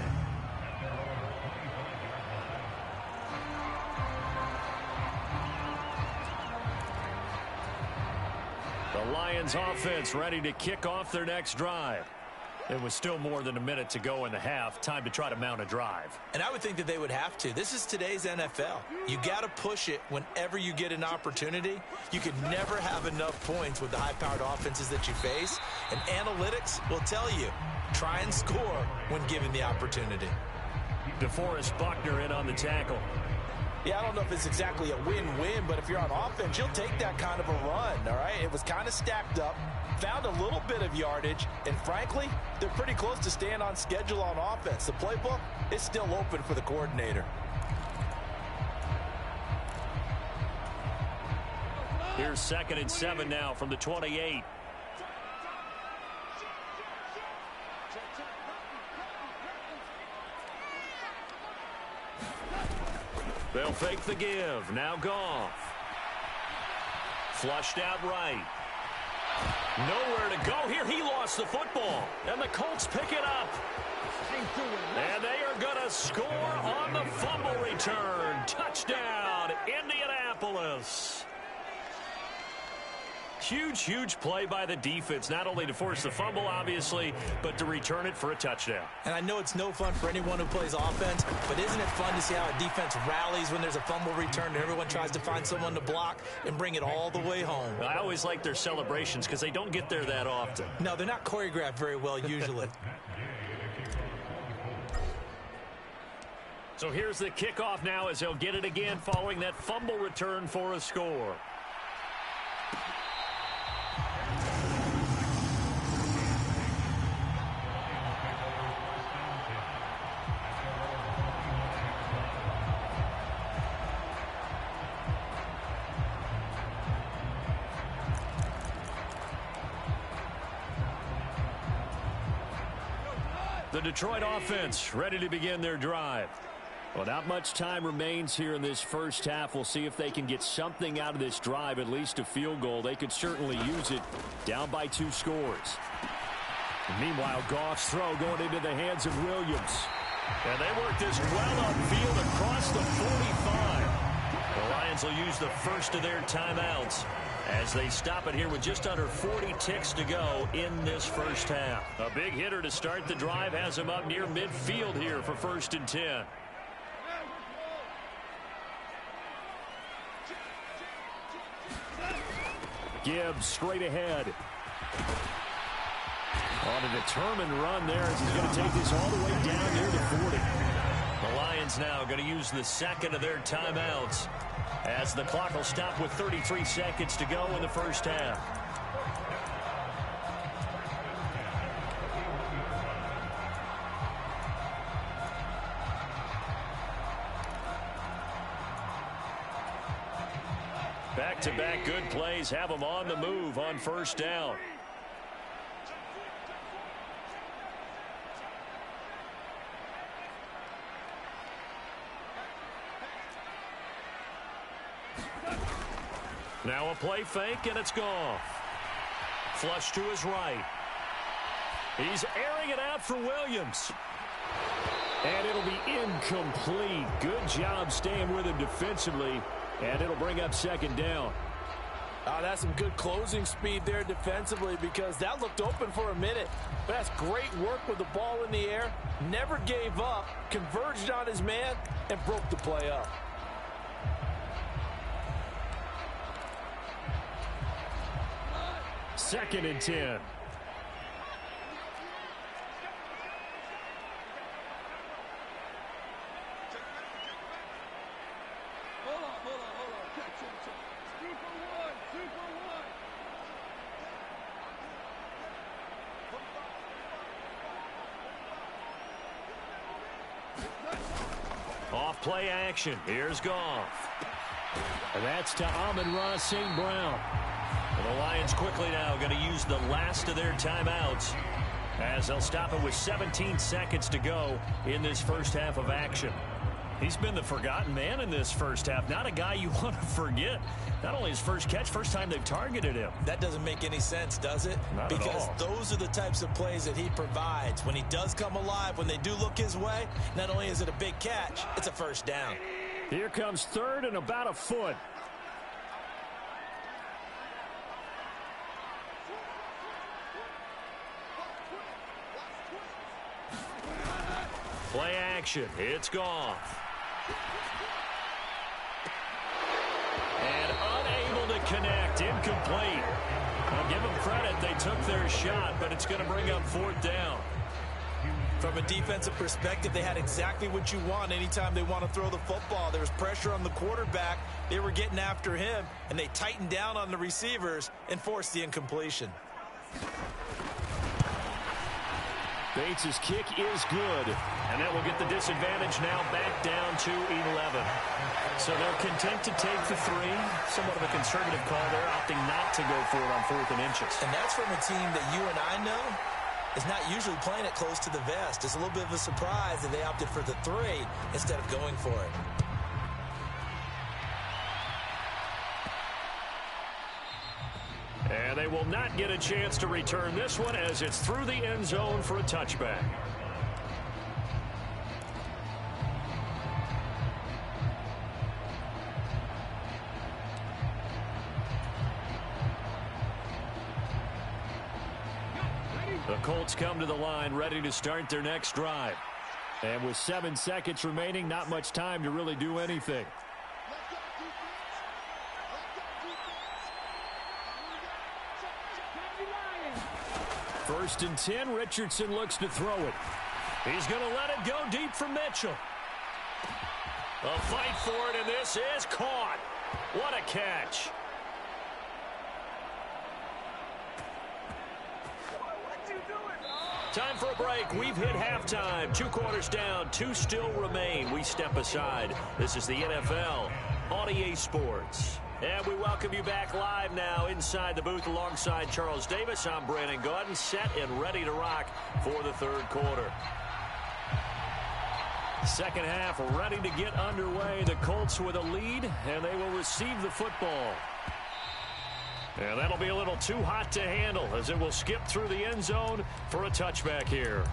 Speaker 1: The Lions offense ready to kick off their next drive. It was still more than a minute to go in the half. Time to try to mount a drive.
Speaker 3: And I would think that they would have to. This is today's NFL. You got to push it whenever you get an opportunity. You can never have enough points with the high-powered offenses that you face. And analytics will tell you, try and score when given the opportunity.
Speaker 1: DeForest Buckner in on the tackle.
Speaker 3: Yeah, I don't know if it's exactly a win-win, but if you're on offense, you'll take that kind of a run, all right? It was kind of stacked up, found a little bit of yardage, and frankly, they're pretty close to staying on schedule on offense. The playbook is still open for the coordinator.
Speaker 1: Here's 2nd and 7 now from the 28. They'll fake the give. Now Goff. Flushed out right. Nowhere to go here. He lost the football. And the Colts pick it up. And they are going to score on the fumble return. Touchdown, Indianapolis. Huge, huge play by the defense, not only to force the fumble, obviously, but to return it for a touchdown.
Speaker 3: And I know it's no fun for anyone who plays offense, but isn't it fun to see how a defense rallies when there's a fumble return and everyone tries to find someone to block and bring it all the way home?
Speaker 1: I always like their celebrations because they don't get there that often.
Speaker 3: No, they're not choreographed very well usually.
Speaker 1: So here's the kickoff now as they'll get it again following that fumble return for a score. The Detroit offense ready to begin their drive. Well, not much time remains here in this first half. We'll see if they can get something out of this drive, at least a field goal. They could certainly use it, down by 2 scores. And meanwhile, Goff's throw going into the hands of Williams. And they work this well upfield across the 45. The Lions will use the first of their timeouts as they stop it here with just under 40 ticks to go in this first half. A big hitter to start the drive has him up near midfield here for 1st and 10. Gibbs straight ahead. On a determined run there as he's going to take this all the way down near the 40. The Lions now going to use the second of their timeouts as the clock will stop with 33 seconds to go in the first half. Back-to-back good plays have them on the move on first down. Now a play fake, and it's Goff. Flush to his right. He's airing it out for Williams. And it'll be incomplete. Good job staying with him defensively, and it'll bring up 2nd down.
Speaker 3: That's some good closing speed there defensively because that looked open for a minute. But that's great work with the ball in the air. Never gave up, converged on his man, and broke the play up.
Speaker 1: Second and 10. Off play action. Here's Goff. And that's to Amon-Ra St. Brown. And the Lions quickly now going to use the last of their timeouts as they'll stop it with 17 seconds to go in this first half of action. He's been the forgotten man in this first half. Not a guy you want to forget. Not only his first catch, first time they've targeted him.
Speaker 2: That doesn't make any sense, does it?
Speaker 1: Not
Speaker 2: because
Speaker 1: at all.
Speaker 2: Those are the types of plays that he provides. When he does come alive, when they do look his way, not only is it a big catch, it's a first down.
Speaker 1: Here comes 3rd and about a foot. Play action. It's Goff. And unable to connect. Incomplete. I'll give them credit. They took their shot, but it's going to bring up 4th down.
Speaker 2: From a defensive perspective, they had exactly what you want anytime they want to throw the football. There was pressure on the quarterback. They were getting after him, and they tightened down on the receivers and forced the incompletion.
Speaker 1: Bates' kick is good, and that will get the disadvantage now back down to 11. So they're content to take the 3. Somewhat of a conservative call there, opting not to go for it on 4th and inches.
Speaker 2: And that's from a team that you and I know is not usually playing it close to the vest. It's a little bit of a surprise that they opted for the 3 instead of going for it.
Speaker 1: And they will not get a chance to return this one as it's through the end zone for a touchback. The Colts come to the line ready to start their next drive. And with 7 seconds remaining, not much time to really do anything. First and 10, Richardson looks to throw it. He's going to let it go deep for Mitchell. A fight for it, and this is caught. What a catch. Time for a break. We've hit halftime. 2 quarters down, 2 still remain. We step aside. This is the NFL on EA Sports. And we welcome you back live now inside the booth alongside Charles Davis. I'm Brandon Gaudin, set and ready to rock for the third quarter. Second half ready to get underway. The Colts with a lead, and they will receive the football. And that'll be a little too hot to handle as it will skip through the end zone for a touchback here.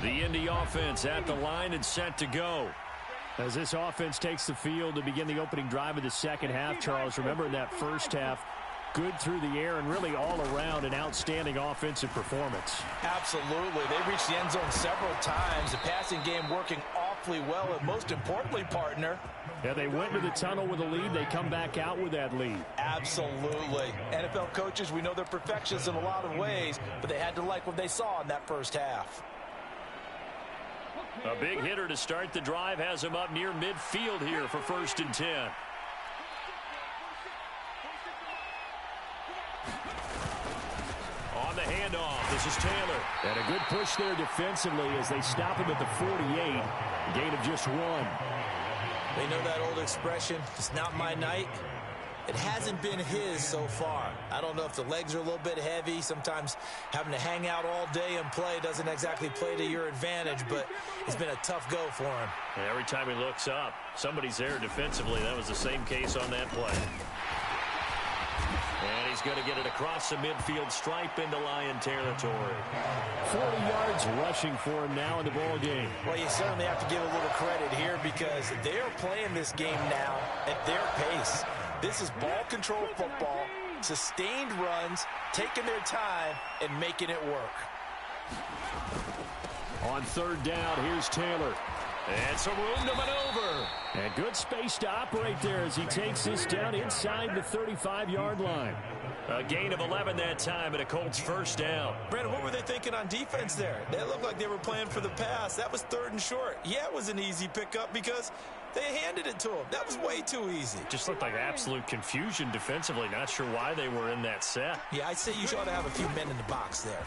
Speaker 1: The Indy offense at the line and set to go. As this offense takes the field to begin the opening drive of the second half, Charles, remember in that first half, good through the air and really all around an outstanding offensive performance.
Speaker 3: Absolutely. They reached the end zone several times. The passing game working awfully well, and most importantly, partner.
Speaker 1: Yeah, they went to the tunnel with a lead. They come back out with that lead.
Speaker 3: Absolutely. NFL coaches, we know they're perfectionists in a lot of ways, but they had to like what they saw in that first half.
Speaker 1: A big hitter to start the drive has him up near midfield here for 1st and 10. On the handoff, this is Taylor. And a good push there defensively as they stop him at the 48. Gain of just 1.
Speaker 2: They know that old expression, it's not my night. It hasn't been his so far. I don't know if the legs are a little bit heavy. Sometimes having to hang out all day and play doesn't exactly play to your advantage, but it's been a tough go for him.
Speaker 1: And every time he looks up, somebody's there defensively. That was the same case on that play. And he's going to get it across the midfield stripe into Lion territory. 40 yards rushing for him now in the ball game.
Speaker 2: Well, you certainly have to give a little credit here because they are playing this game now at their pace. This is ball control football, sustained runs, taking their time, and making it work.
Speaker 1: On 3rd down, here's Taylor. And some room to maneuver. And good space to operate there as he takes this down inside the 35-yard line. A gain of 11 that time and a Colts 1st down.
Speaker 2: Brandon, what were they thinking on defense there? They looked like they were playing for the pass. That was 3rd and short. Yeah, it was an easy pickup because they handed it to him. That was way too easy.
Speaker 1: Just looked like absolute confusion defensively. Not sure why they were in that set.
Speaker 2: Yeah, I'd say you ought to have a few men in the box there.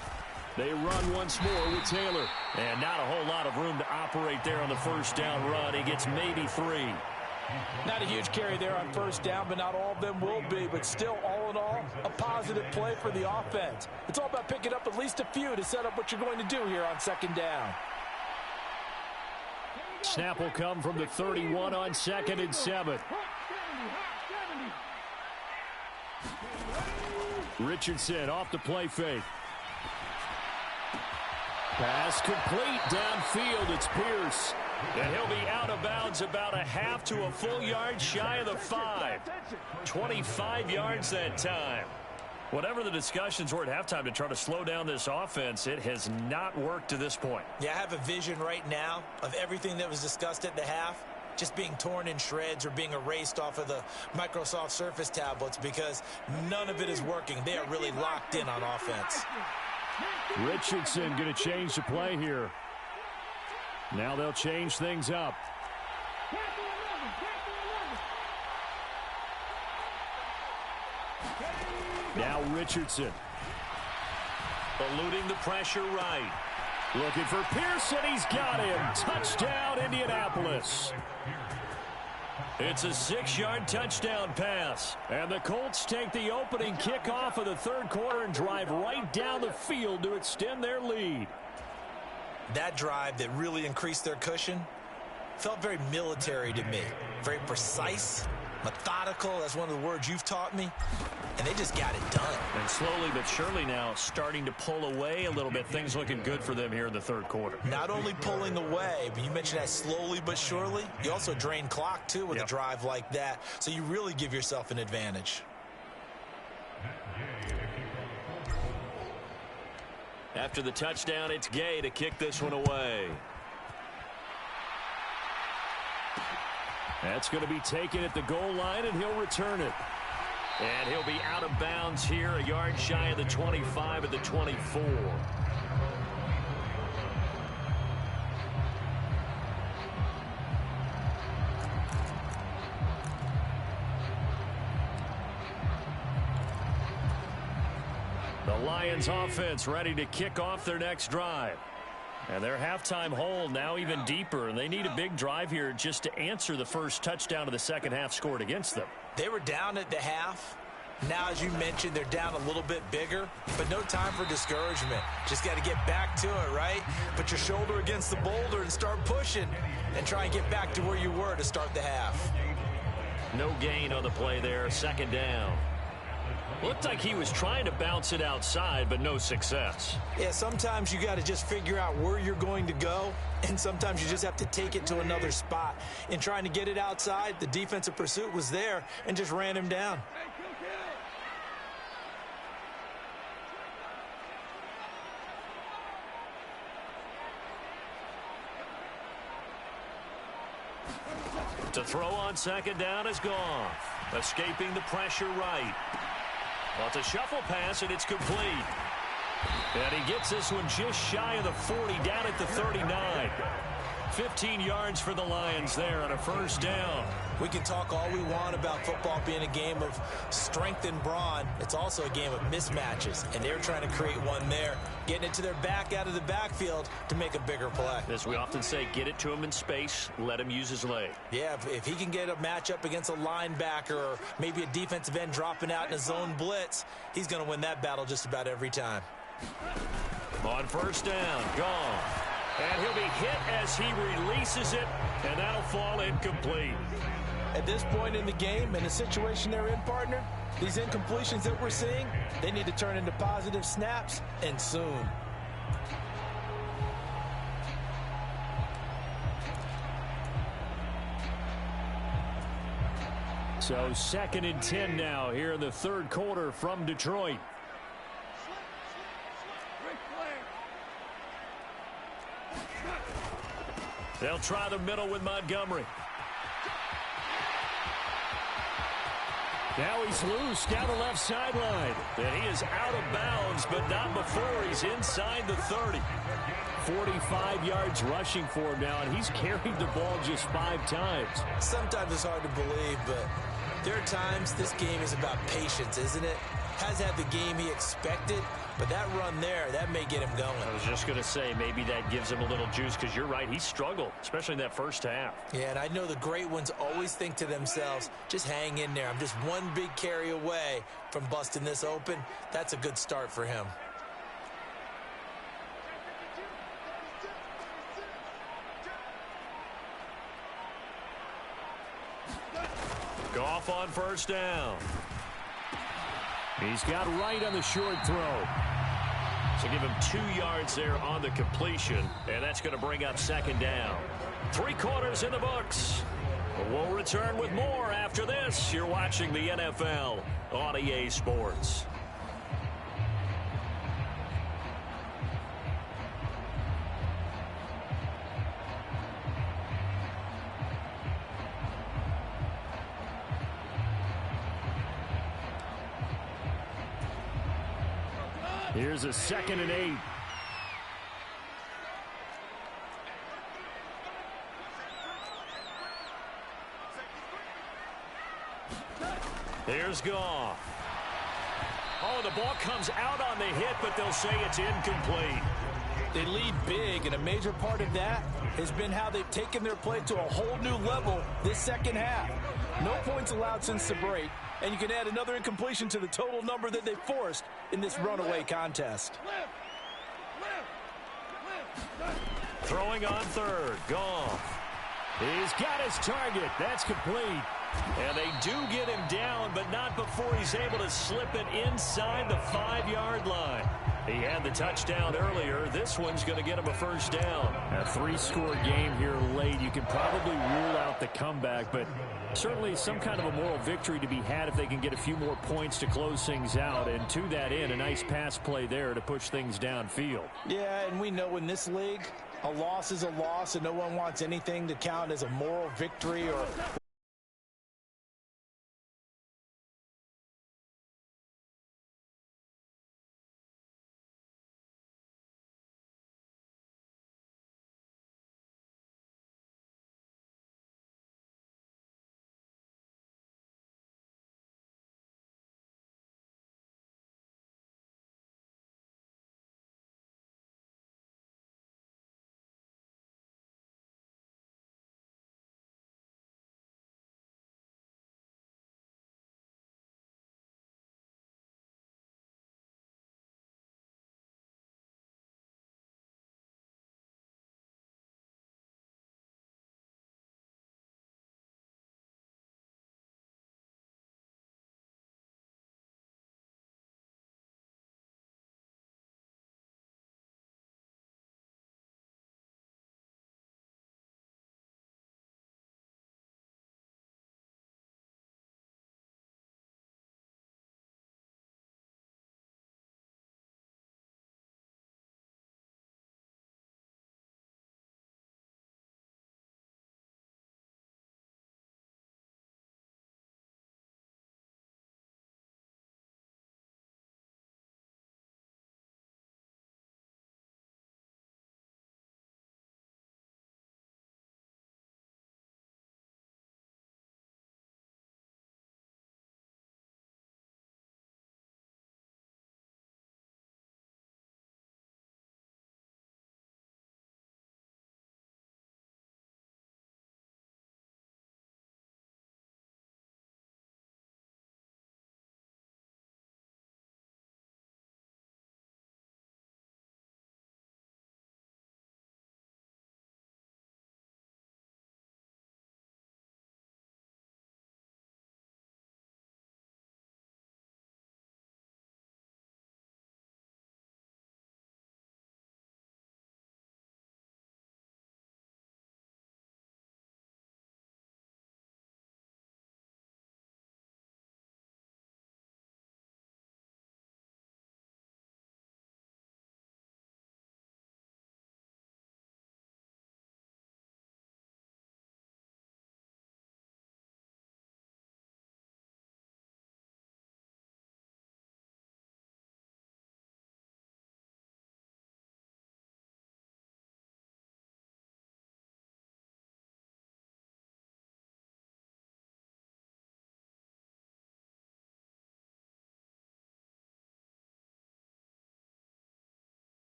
Speaker 1: They run once more with Taylor. And not a whole lot of room to operate there on the 1st down run. He gets maybe 3.
Speaker 3: Not a huge carry there on 1st down, but not all of them will be. But still, all in all, a positive play for the offense. It's all about picking up at least a few to set up what you're going to do here on 2nd down.
Speaker 1: Snap will come from the 31 on 2nd and 7. Richardson off the play fake. Pass complete downfield. It's Pierce. And he'll be out of bounds about a half to a full yard shy of the 5. 25 yards that time. Whatever the discussions were at halftime to try to slow down this offense, it has not worked to this point.
Speaker 2: Yeah, I have a vision right now of everything that was discussed at the half just being torn in shreds or being erased off of the Microsoft Surface tablets because none of it is working. They are really locked in on offense.
Speaker 1: Richardson going to change the play here. Now they'll change things up. Now Richardson. Eluding the pressure right. Looking for Pearson. He's got him. Touchdown, Indianapolis. It's a 6-yard touchdown pass. And the Colts take the opening kickoff of the 3rd quarter and drive right down the field to extend their lead.
Speaker 2: That drive that really increased their cushion felt very military to me. Very precise, methodical. That's one of the words you've taught me. And they just got it done.
Speaker 1: And slowly but surely now starting to pull away a little bit. Things looking good for them here in the 3rd quarter.
Speaker 2: Not only pulling away, but you mentioned that slowly but surely. You also drain clock, too, with a drive like that. So you really give yourself an advantage.
Speaker 1: After the touchdown, it's Gay to kick this one away. That's going to be taken at the goal line, and he'll return it. And he'll be out of bounds here, a yard shy of the 25 at the 24. The Lions offense ready to kick off their next drive. And their halftime hole now even deeper, and they need a big drive here just to answer the first touchdown of the second half scored against them.
Speaker 2: They were down at the half. Now, as you mentioned, they're down a little bit bigger, but no time for discouragement. Just got to get back to it, right? Put your shoulder against the boulder and start pushing and try and get back to where you were to start the half.
Speaker 1: No gain on the play there, second down. Looked like he was trying to bounce it outside, but no success.
Speaker 2: Yeah, sometimes you got to just figure out where you're going to go, and sometimes you just have to take it to another spot. In trying to get it outside, the defensive pursuit was there and just ran him down.
Speaker 1: To throw on second down is gone. Escaping the pressure right. Well, it's a shuffle pass, and it's complete. And he gets this one just shy of the 40, down at the 39. 15 yards for the Lions there on a first down.
Speaker 2: We can talk all we want about football being a game of strength and brawn. It's also a game of mismatches, and they're trying to create one there, getting it to their back out of the backfield to make a bigger play.
Speaker 1: As we often say, get it to him in space, let him use his leg.
Speaker 2: Yeah, if he can get a matchup against a linebacker or maybe a defensive end dropping out in a zone blitz, he's going to win that battle just about every time.
Speaker 1: On first down, gone. And he'll be hit as he releases it, and that'll fall incomplete.
Speaker 3: At this point in the game, in the situation they're in, partner, these incompletions that we're seeing, they need to turn into positive snaps, and soon.
Speaker 1: So 2nd and 10 now here in the third quarter from Detroit. They'll try the middle with Montgomery. Now he's loose down the left sideline. And he is out of bounds, but not before he's inside the 30. 45 yards rushing for him now, and he's carried the ball just 5 times.
Speaker 2: Sometimes it's hard to believe, but there are times this game is about patience, isn't it? Has had the game he expected, but that run there, that may get him going.
Speaker 1: I was just going to say, maybe that gives him a little juice, because you're right, he struggled, especially in that first half.
Speaker 2: Yeah, and I know the great ones always think to themselves, just hang in there. I'm just one big carry away from busting this open. That's a good start for him.
Speaker 1: Goff on first down. He's got right on the short throw. So give him 2 yards there on the completion, and that's going to bring up second down. 3 quarters in the books. We'll return with more after this. You're watching the NFL on EA Sports. Here's a 2nd and 8. Here's Goff. Oh, the ball comes out on the hit, but they'll say it's incomplete.
Speaker 3: They lead big, and a major part of that has been how they've taken their play to a whole new level this second half. No points allowed since the break, and you can add another incompletion to the total number that they forced in this runaway contest.
Speaker 1: Throwing on third, Goff. He's got his target. That's complete. And they do get him down, but not before he's able to slip it inside the 5-yard line. He had the touchdown earlier. This one's going to get him a first down. A 3-score game here late. You can probably rule out the comeback, but certainly some kind of a moral victory to be had if they can get a few more points to close things out. And to that end, a nice pass play there to push things downfield.
Speaker 3: Yeah, and we know in this league, a loss is a loss, and no one wants anything to count as a moral victory or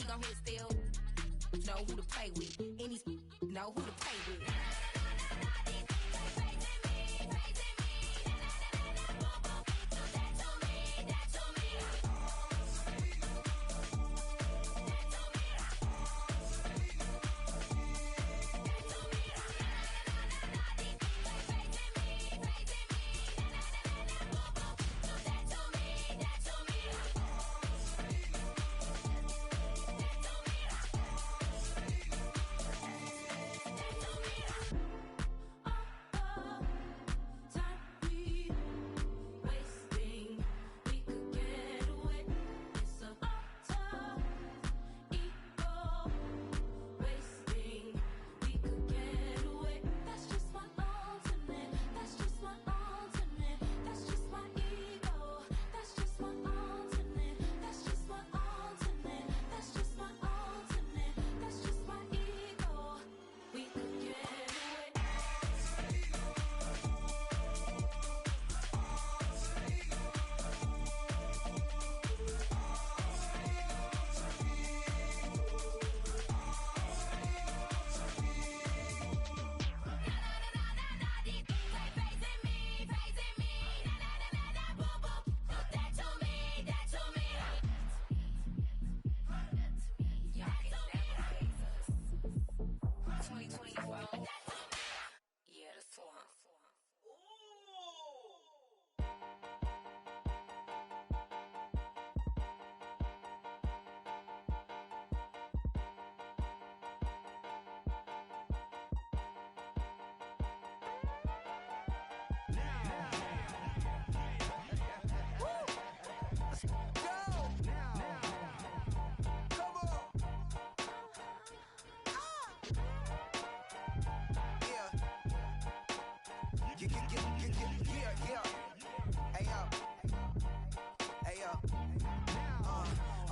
Speaker 4: he gon' hit still. Know who to play with. Any know who to play with.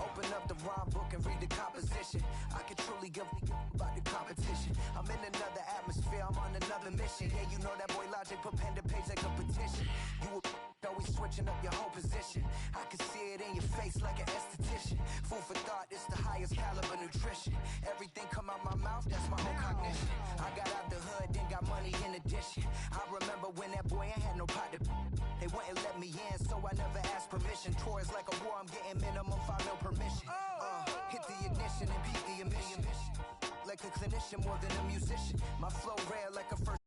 Speaker 5: Open up the rhyme book and read the composition. I can truly give about the competition. I'm in another atmosphere, I'm on another mission. Yeah, you know that boy Logic put pen to page like a petition. You always switching up your whole position. I can see it in your face like an esthetician. Food for thought, it's the highest caliber nutrition. Everything come out my mouth, that's my own cognition. I got out the hood, then got money in addition. I remember when that boy ain't had no pot to. They wouldn't let me in, so I never asked permission. Tours like a war, I'm getting minimum 5 mil permission. Hit the ignition and beat the emission. Like a clinician more than a musician. My flow rare like a first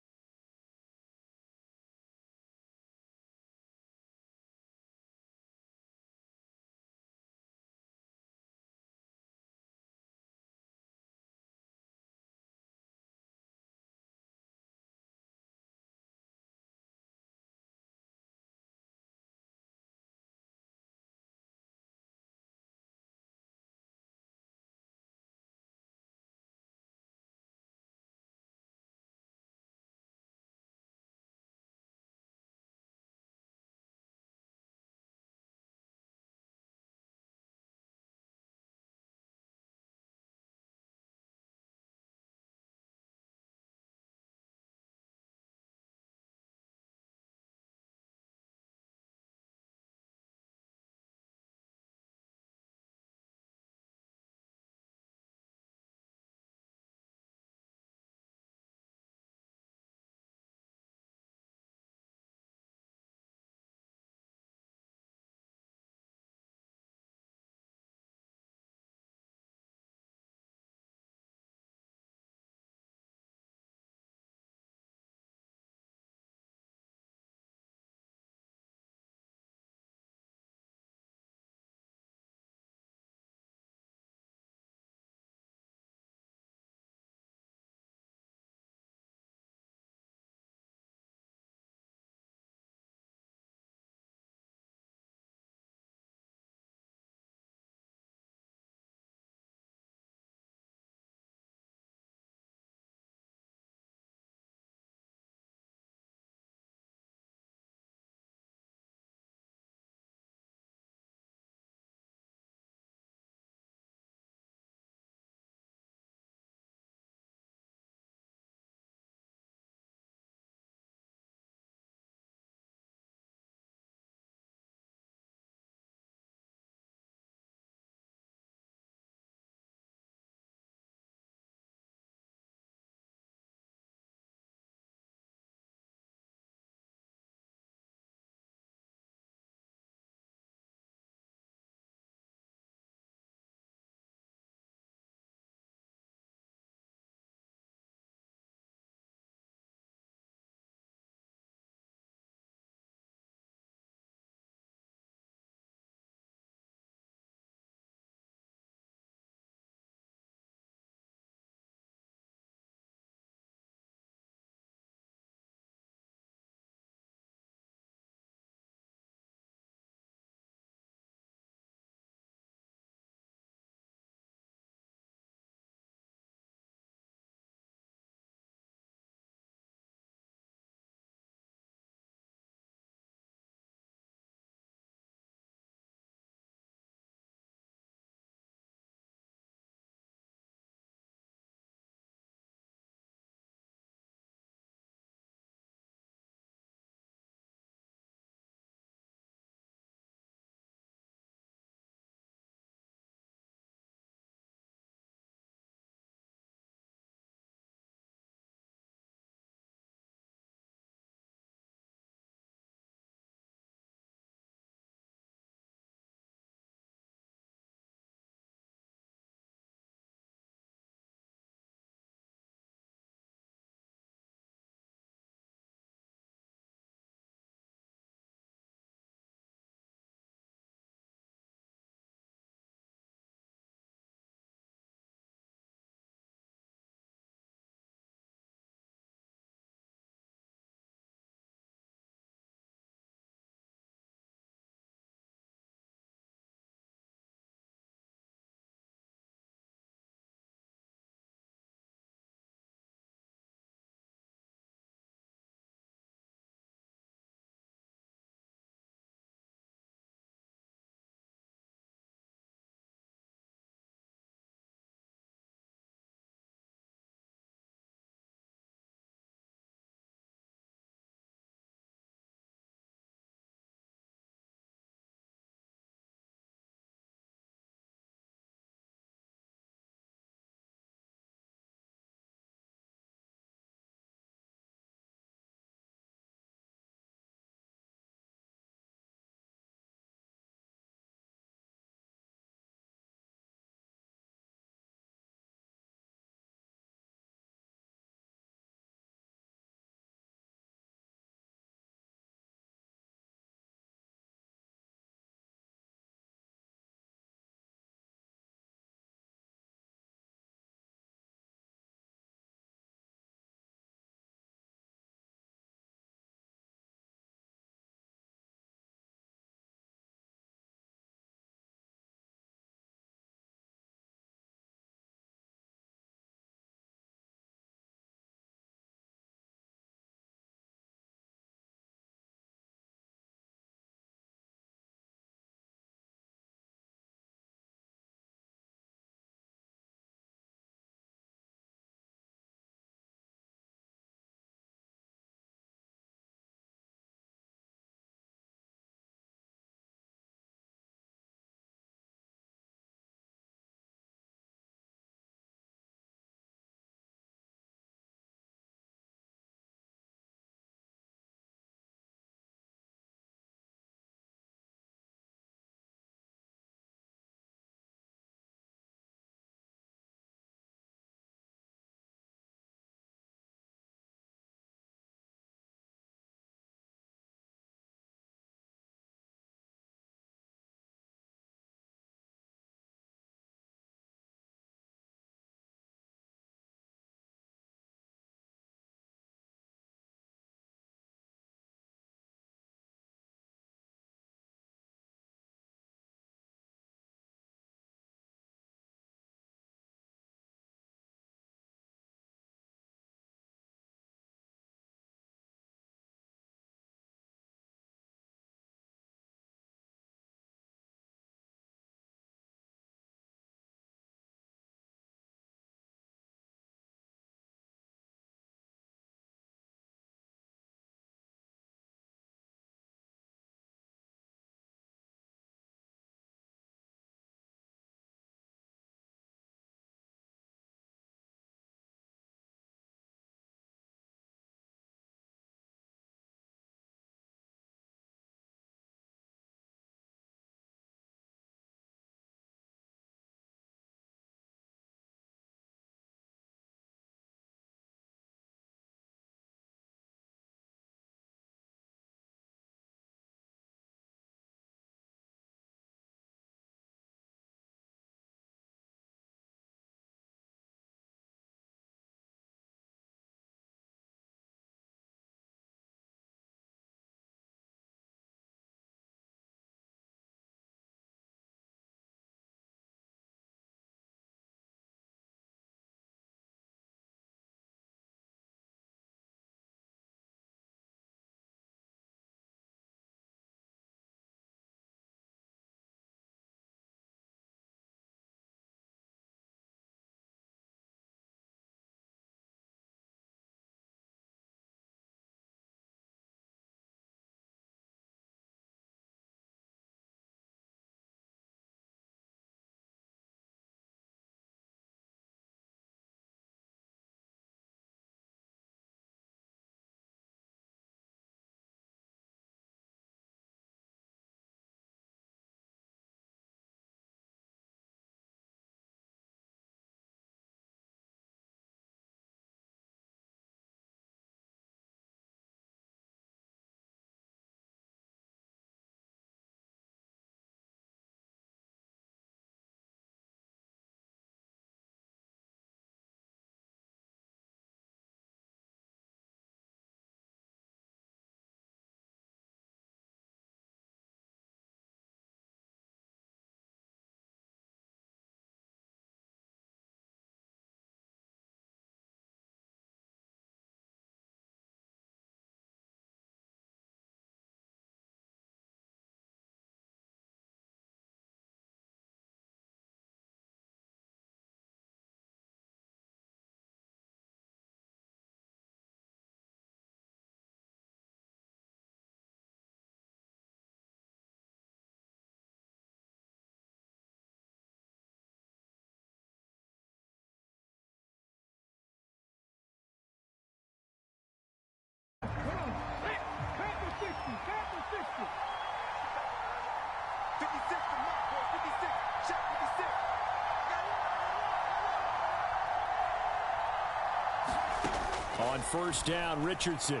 Speaker 1: On first down, Richardson.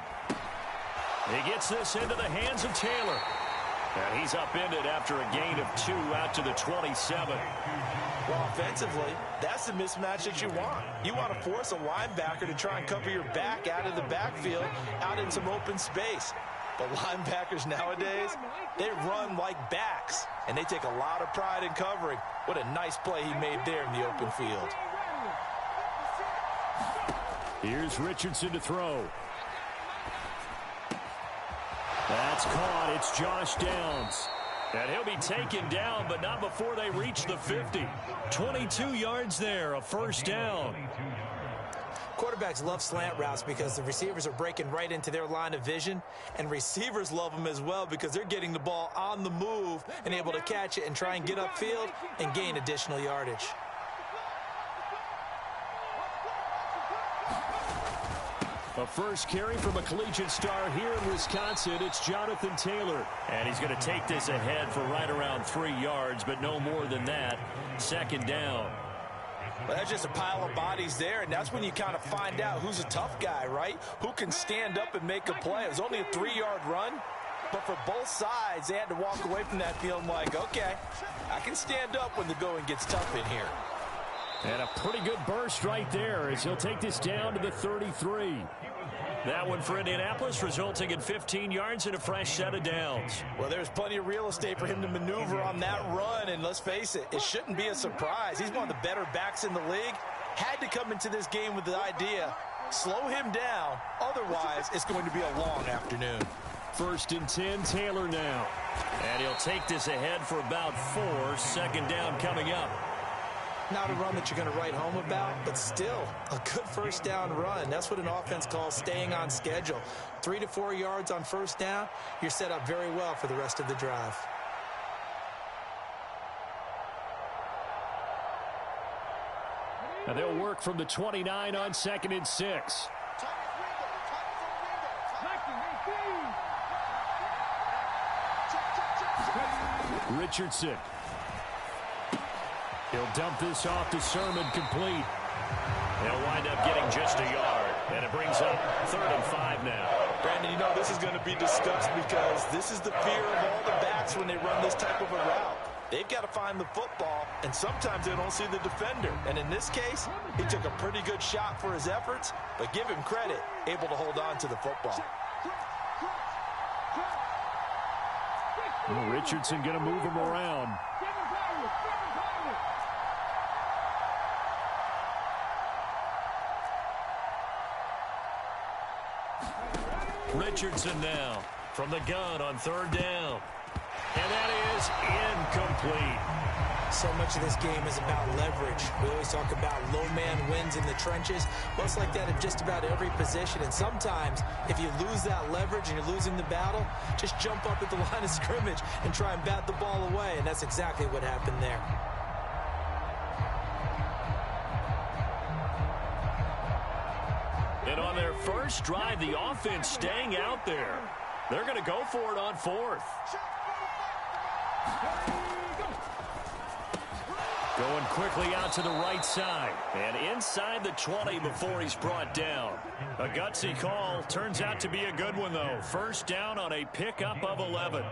Speaker 1: He gets this into the hands of Taylor. And he's upended after a gain of 2 out to the 27.
Speaker 3: Well, offensively, that's the mismatch that you want. You want to force a linebacker to try and cover your back out of the backfield, out in some open space. But linebackers nowadays, they run like backs, and they take a lot of pride in covering. What a nice play he made there in the open field.
Speaker 1: Here's Richardson to throw. That's caught. It's Josh Downs. And he'll be taken down, but not before they reach the 50. 22 yards there, a first down.
Speaker 3: Quarterbacks love slant routes because the receivers are breaking right into their line of vision, and receivers love them as well because they're getting the ball on the move and able to catch it and try and get upfield and gain additional yardage.
Speaker 1: A first carry from a collegiate star here in Wisconsin. It's Jonathan Taylor. And he's going to take this ahead for right around 3 yards, but no more than that. Second down.
Speaker 3: Well, that's just a pile of bodies there, and that's when you kind of find out who's a tough guy, right? Who can stand up and make a play. It was only a 3-yard run, but for both sides, they had to walk away from that feeling like, okay, I can stand up when the going gets tough in here.
Speaker 1: And a pretty good burst right there as he'll take this down to the 33. That one for Indianapolis, resulting in 15 yards and a fresh set of downs.
Speaker 3: Well, there's plenty of real estate for him to maneuver on that run, and let's face it, it shouldn't be a surprise. He's one of the better backs in the league. Had to come into this game with the idea, slow him down, otherwise it's going to be a long afternoon.
Speaker 1: First and 10, Taylor now. And he'll take this ahead for about 4. Second down coming up.
Speaker 3: Not a run that you're going to write home about, but still a good first down run. That's what an offense calls staying on schedule. 3 to 4 yards on first down, you're set up very well for the rest of the drive.
Speaker 1: Now they'll work from the 29 on 2nd and 6. Richardson. He'll dump this off to Sermon, complete. They'll wind up getting just a yard, and it brings up 3rd and 5 now.
Speaker 3: Brandon, you know this is going to be discussed because this is the fear of all the backs when they run this type of a route. They've got to find the football, and sometimes they don't see the defender. And in this case, he took a pretty good shot for his efforts, but give him credit, able to hold on to the football.
Speaker 1: Well, Richardson going to move him around. Richardson now from the gun on 3rd down. And that is incomplete.
Speaker 3: So much of this game is about leverage. We always talk about low man wins in the trenches. Well, it's like that in just about every position. And sometimes, if you lose that leverage and you're losing the battle, just jump up at the line of scrimmage and try and bat the ball away. And that's exactly what happened there.
Speaker 1: And on their first drive, the offense staying out there. They're going to go for it on 4th. Going quickly out to the right side. And inside the 20 before he's brought down. A gutsy call. Turns out to be a good one, though. First down on a pickup of 11.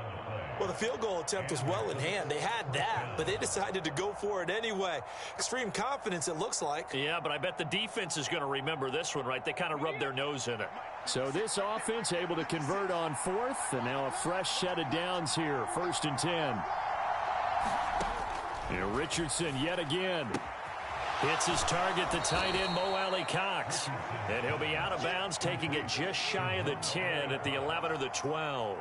Speaker 3: Well, the field goal attempt was well in hand. They had that, but they decided to go for it anyway. Extreme confidence, it looks like.
Speaker 1: Yeah, but I bet the defense is going to remember this one, right? They kind of rubbed their nose in it. So this offense able to convert on 4th, and now a fresh set of downs here. 1st and 10. And Richardson yet again. Hits his target, the tight end, Mo Alley-Cox. And he'll be out of bounds, taking it just shy of the 10 at the 11 or the 12.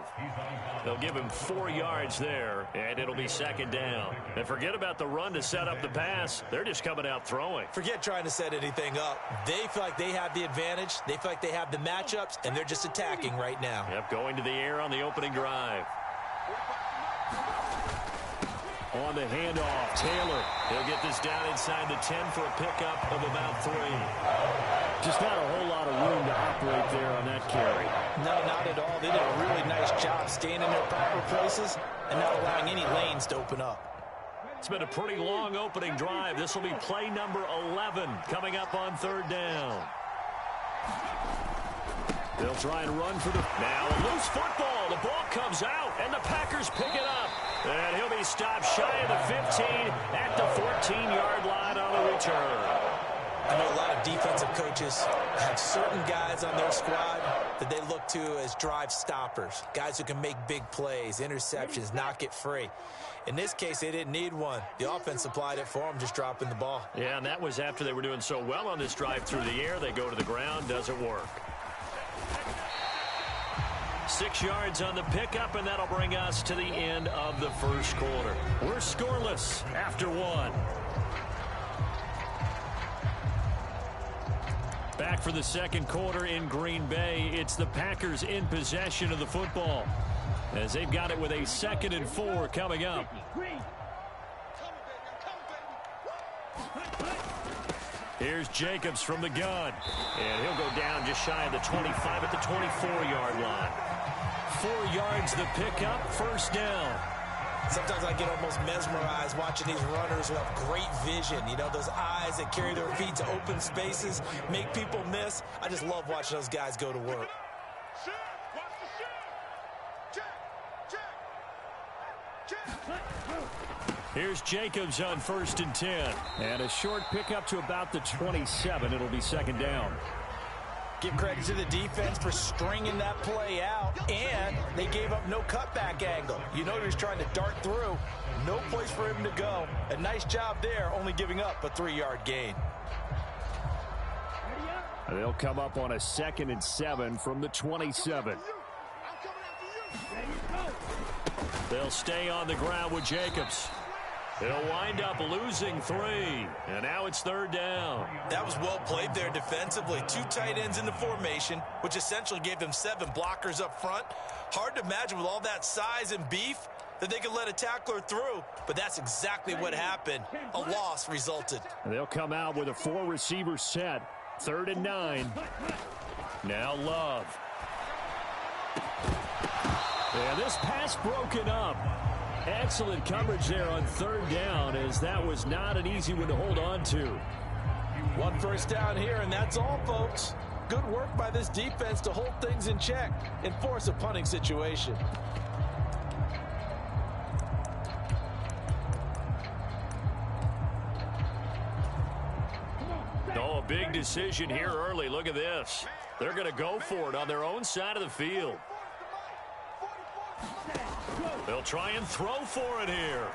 Speaker 1: They'll give him 4 yards there, and it'll be 2nd down. And forget about the run to set up the pass. They're just coming out throwing.
Speaker 3: Forget trying to set anything up. They feel like they have the advantage. They feel like they have the matchups, and they're just attacking right now.
Speaker 1: Yep, going to the air on the opening drive. On the handoff, Taylor. He'll get this down inside the 10 for a pickup of about 3. Just not a whole lot of room to operate there on that carry.
Speaker 3: No, not at all. They did a really nice job staying in their proper places and not allowing any lanes to open up.
Speaker 1: It's been a pretty long opening drive. This will be play number 11 coming up on 3rd down. They'll try and run for the... Now a loose football. The ball comes out, and the Packers pick it up. And he'll be stopped shy of the 15 at the 14-yard line on the return.
Speaker 3: I know a lot of defensive coaches have certain guys on their squad that they look to as drive stoppers, guys who can make big plays, interceptions, knock it free. In this case, they didn't need one. The offense supplied it for them, just dropping the ball.
Speaker 1: Yeah, and that was after they were doing so well on this drive through the air. They go to the ground, doesn't work. 6 yards on the pickup, and that'll bring us to the end of the first quarter. We're scoreless after one. Back for the second quarter in Green Bay. It's the Packers in possession of the football, as they've got it with a 2nd and 4 coming up. Here's Jacobs from the gun, and he'll go down just shy of the 25 at the 24-yard line. 4 yards the pickup, first down.
Speaker 3: Sometimes I get almost mesmerized watching these runners who have great vision. You know, those eyes that carry their feet to open spaces, make people miss. I just love watching those guys go to work.
Speaker 1: Here's Jacobs on 1st and 10. And a short pickup to about the 27. It'll be 2nd down.
Speaker 3: Give credit to the defense for stringing that play out, and they gave up no cutback angle. You know he was trying to dart through. No place for him to go. A nice job there, only giving up a 3-yard gain.
Speaker 1: They'll come up on a 2nd and 7 from the 27. They'll stay on the ground with Jacobs. They'll wind up losing 3, and now it's 3rd down.
Speaker 3: That was well played there defensively. 2 tight ends in the formation, which essentially gave them 7 blockers up front. Hard to imagine with all that size and beef that they could let a tackler through, but that's exactly what happened. A loss resulted.
Speaker 1: And they'll come out with a 4-receiver set. 3rd and 9. Now Love. And this pass broken up. Excellent coverage there on 3rd down, as that was not an easy one to hold on to.
Speaker 3: 1 first down here, and that's all, folks. Good work by this defense to hold things in check and force a punting situation.
Speaker 1: Oh, a big decision here early. Look at this. They're going to go for it on their own side of the field. They'll try and throw for it here.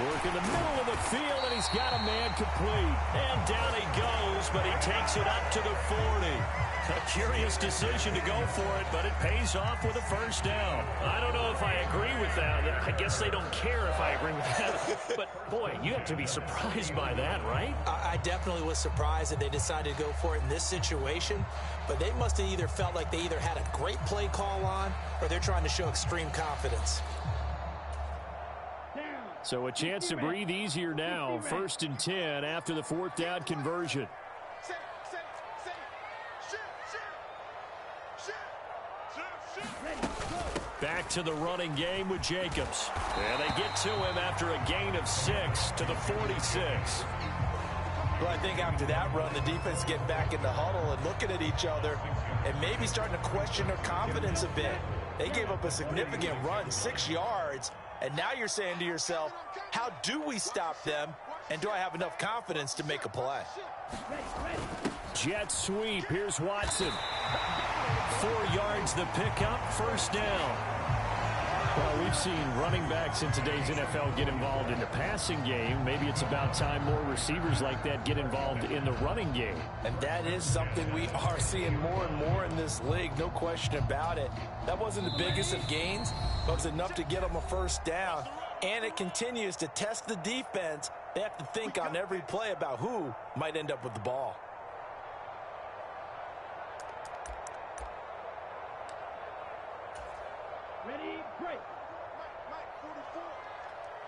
Speaker 1: Work in the middle of the field, and he's got a man complete. And down he goes, but he takes it up to the 40. A curious decision to go for it, but it pays off with a first down. I don't know if I agree with that. I guess they don't care if I agree with that. But, boy, you have to be surprised by that, right?
Speaker 3: I definitely was surprised that they decided to go for it in this situation. But they must have either felt like they either had a great play call on, or they're trying to show extreme confidence.
Speaker 1: So a chance to breathe easier now. 1st and 10 after the 4th down conversion. Back to the running game with Jacobs. And they get to him after a gain of 6 to the 46.
Speaker 3: Well, I think after that run, the defense getting back in the huddle and looking at each other and maybe starting to question their confidence a bit. They gave up a significant run, 6 yards, and now you're saying to yourself, how do we stop them, and do I have enough confidence to make a play?
Speaker 1: Jet sweep. Here's Watson. 4 yards the pickup, first down. Well, we've seen running backs in today's NFL get involved in the passing game. Maybe it's about time more receivers like that get involved in the running game.
Speaker 3: And that is something we are seeing more and more in this league, no question about it. That wasn't the biggest of gains, but it was enough to get them a first down. And it continues to test the defense. They have to think on every play about who might end up with the ball.
Speaker 6: Ready, break. Mike, 44.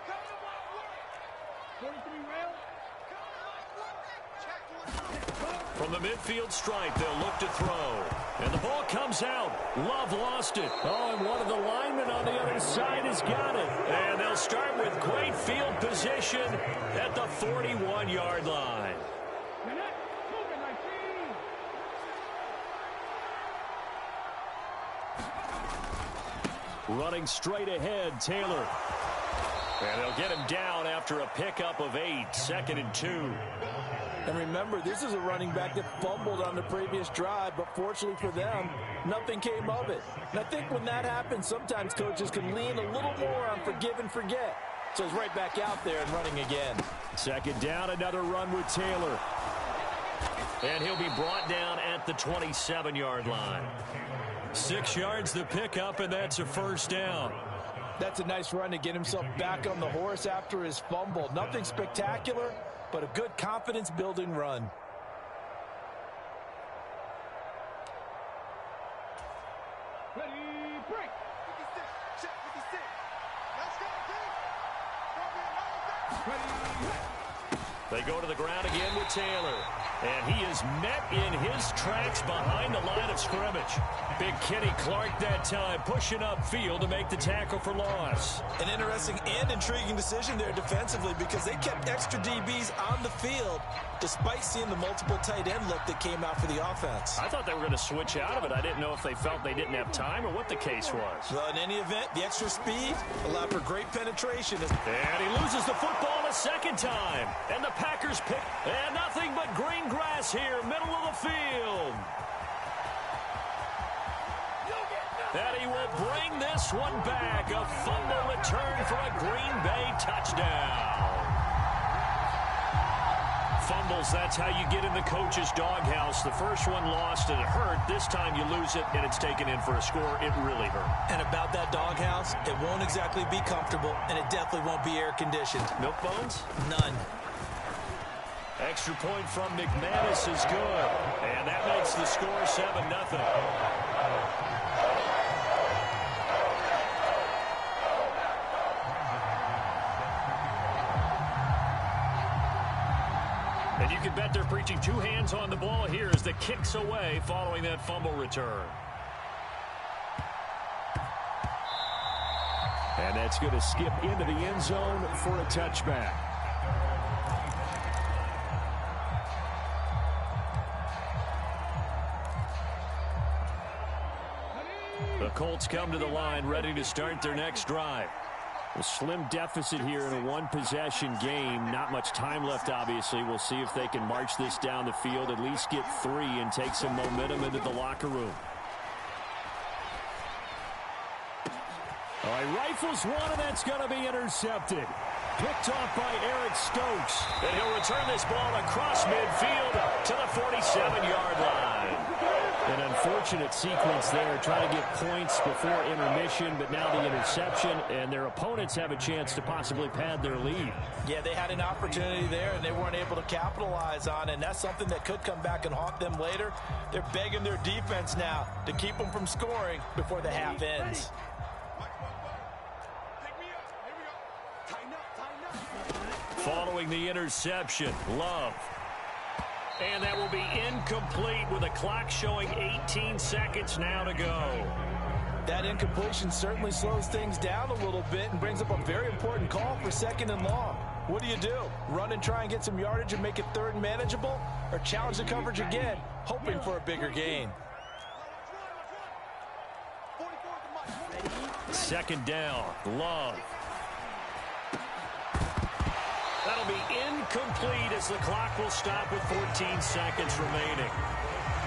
Speaker 6: Come to my work. 43 rail.
Speaker 1: From the midfield stripe, they'll look to throw. And the ball comes out. Love lost it. Oh, and one of the linemen on the other side has got it. And they'll start with great field position at the 41-yard line. Running straight ahead, Taylor. And they'll get him down after a pickup of 8, 2nd and 2.
Speaker 3: And remember, this is a running back that fumbled on the previous drive, but fortunately for them, nothing came of it. And I think when that happens, sometimes coaches can lean a little more on forgive and forget. So he's right back out there and running again.
Speaker 1: 2nd down, another run with Taylor. And he'll be brought down at the 27-yard line. 6 yards the pickup, and that's a 1st down.
Speaker 3: That's a nice run to get himself back on the horse after his fumble. Nothing spectacular, but a good confidence-building run.
Speaker 6: Ready, break. 56, check 56. Let's go, team.
Speaker 1: They go to the ground again with Taylor. And he is met in his tracks behind the line of scrimmage. Big Kenny Clark that time pushing upfield to make the tackle for loss.
Speaker 2: An interesting and intriguing decision there defensively because they kept extra DBs on the field despite seeing the multiple tight end look that came out for the offense.
Speaker 1: I thought they were going to switch out of it. I didn't know if they felt they didn't have time or what the case was.
Speaker 2: Well, in any event, the extra speed allowed for great penetration.
Speaker 1: And he loses the football a 2nd time. And the Packers pick. And nothing but green grass here, middle of the field. And he will bring this one back. A fumble return for a Green Bay touchdown. Fumbles, that's how you get in the coach's doghouse. The first one lost and it hurt. This time you lose it and it's taken in for a score. It really hurt.
Speaker 2: And about that doghouse, it won't exactly be comfortable, and it definitely won't be air-conditioned.
Speaker 1: Milk bones?
Speaker 2: None.
Speaker 1: Extra point from McManus is good. And that makes the score 7-0. And you can bet they're preaching 2 hands on the ball here as the kick's away following that fumble return. And that's going to skip into the end zone for a touchback. The Colts come to the line ready to start their next drive. A slim deficit here in a 1-possession game. Not much time left, obviously. We'll see if they can march this down the field, at least get 3 and take some momentum into the locker room. All right, rifles one, and that's going to be intercepted. Picked off by Eric Stokes. And he'll return this ball across midfield to the 47-yard line. An unfortunate sequence there, trying to get points before intermission, but now the interception, and their opponents have a chance to possibly pad their lead.
Speaker 3: Yeah, they had an opportunity there, and they weren't able to capitalize on it, and that's something that could come back and haunt them later. They're begging their defense now to keep them from scoring before the half ends.
Speaker 1: Following the interception, Love. And that will be incomplete with the clock showing 18 seconds now to go.
Speaker 3: That incompletion certainly slows things down a little bit and brings up a very important call for 2nd and long. What do? Run and try and get some yardage and make it 3rd and manageable? Or challenge the coverage again, hoping for a bigger gain?
Speaker 1: 2nd down, Love. That'll be incomplete as the clock will stop with 14 seconds remaining.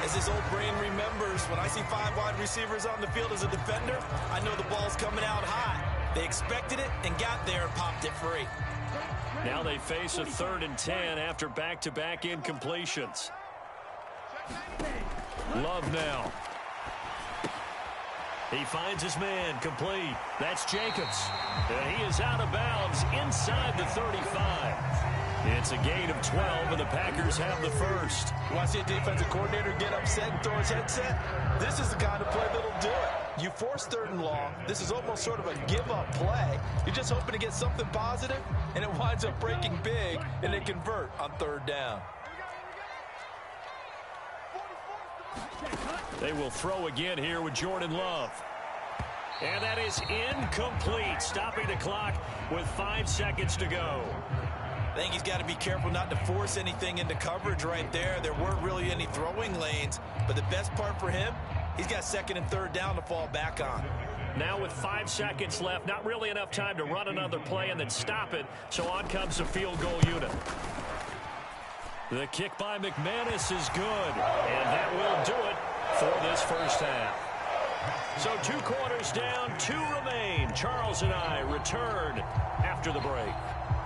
Speaker 2: As his old brain remembers, when I see 5 wide receivers on the field as a defender, I know the ball's coming out hot. They expected it and got there and popped it free.
Speaker 1: Now they face a 3rd and 10 after back-to-back incompletions. Love now. He finds his man, complete. That's Jacobs. And he is out of bounds inside the 35. It's a gain of 12, and the Packers have the first.
Speaker 3: You want to see a defensive coordinator get upset and throw his headset? This is the kind of play that'll do it. You force 3rd and long. This is almost sort of a give-up play. You're just hoping to get something positive, and it winds up breaking big, and they convert on 3rd down.
Speaker 1: They will throw again here with Jordan Love. And that is incomplete, stopping the clock with 5 seconds to go.
Speaker 2: I think he's got to be careful not to force anything into coverage right there. There weren't really any throwing lanes, but the best part for him, he's got 2nd and 3rd down to fall back on.
Speaker 1: Now with 5 seconds left, not really enough time to run another play and then stop it. So on comes the field goal unit. The kick by McManus is good, and that will do it for this first half. So 2 quarters down, 2 remain. Charles and I return after the break.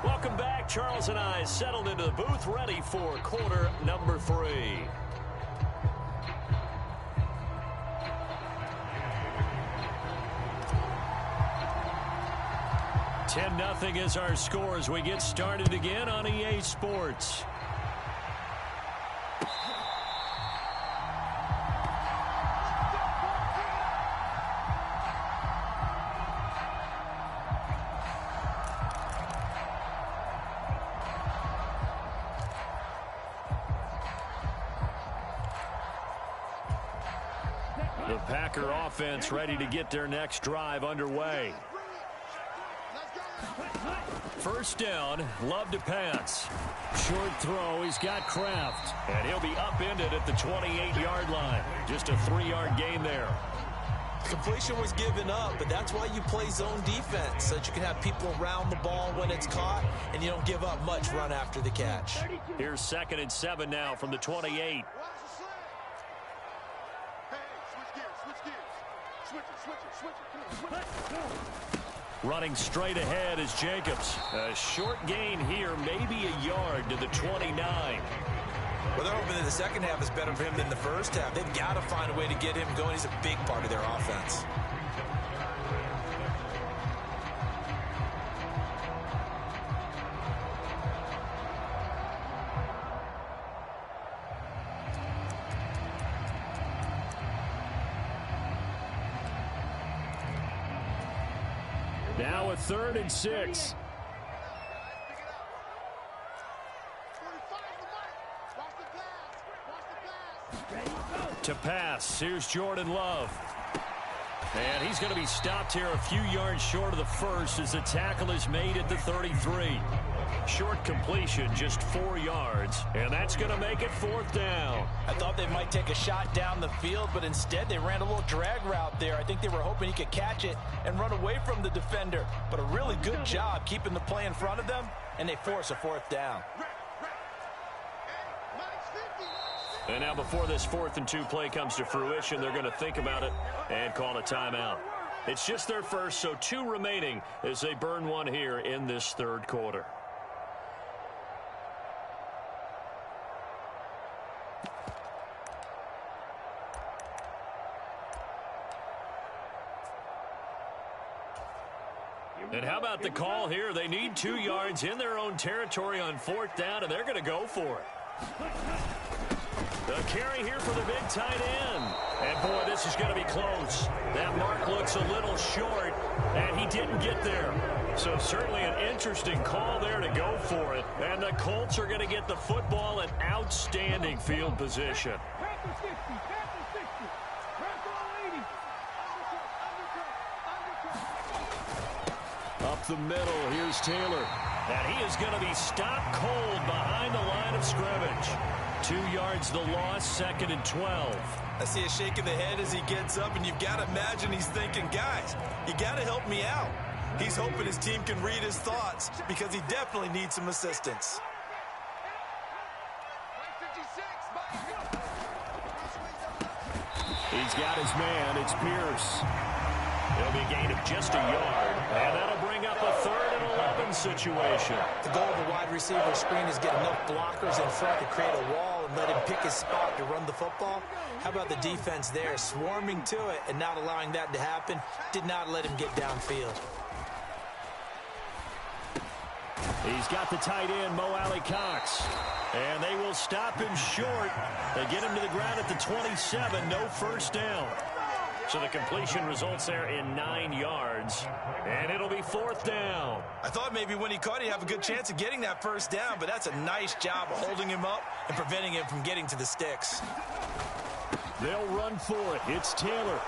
Speaker 1: Welcome back. Charles and I settled into the booth, ready for quarter number 3. 10-0 is our score as we get started again on EA Sports. The Packer offense ready to get their next drive underway. First down, Love to pass. Short throw, he's got Kraft. And he'll be upended at the 28-yard line. Just a 3-yard gain there.
Speaker 2: Completion was given up, but that's why you play zone defense, so that you can have people around the ball when it's caught, and you don't give up much run after the catch.
Speaker 1: Here's 2nd and 7 now from the 28. Running straight ahead is Jacobs. A short gain here, maybe a yard to the 29.
Speaker 2: Well, they're hoping that the second half is better for him than the first half. They've got to find a way to get him going. He's a big part of their offense.
Speaker 1: Now a 3rd and 6. To pass, here's Jordan Love. And he's going to be stopped here a few yards short of the first as the tackle is made at the 33. Short completion, just 4 yards, and that's going to make it 4th down.
Speaker 3: I thought they might take a shot down the field, but instead they ran a little drag route there. I think they were hoping he could catch it and run away from the defender. But a really good job keeping the play in front of them, and they force a 4th down.
Speaker 1: And now before this 4th and 2 play comes to fruition, they're going to think about it and call a timeout. It's just their first, so 2 remaining as they burn one here in this 3rd quarter. And how about the call here? They need 2 yards in their own territory on 4th down, and they're going to go for it. The carry here for the big tight end. And, boy, this is going to be close. That mark looks a little short, and he didn't get there. So certainly an interesting call there to go for it. And the Colts are going to get the football in outstanding field position. Up the middle, here's Taylor. And he is going to be stopped cold behind the line of scrimmage. 2 yards the loss, 2nd and 12.
Speaker 2: I see a shake of the head as he gets up, and you've got to imagine he's thinking, guys, you got to help me out. He's hoping his team can read his thoughts because he definitely needs some assistance.
Speaker 1: He's got his man. It's Pierce. It'll be a gain of just a yard, and that'll bring up a 3rd and 11 situation.
Speaker 2: The goal of a wide receiver screen is get enough blockers in front to create a wall and let him pick his spot to run the football. How about the defense there, swarming to it and not allowing that to happen? Did not let him get downfield.
Speaker 1: He's got the tight end, Mo Alley-Cox. And they will stop him short. They get him to the ground at the 27, no 1st down. So the completion results there in 9 yards, and it'll be 4th down.
Speaker 2: I thought maybe when he caught it, he'd have a good chance of getting that 1st down, but that's a nice job of holding him up and preventing him from getting to the sticks.
Speaker 1: They'll run for it. It's Taylor.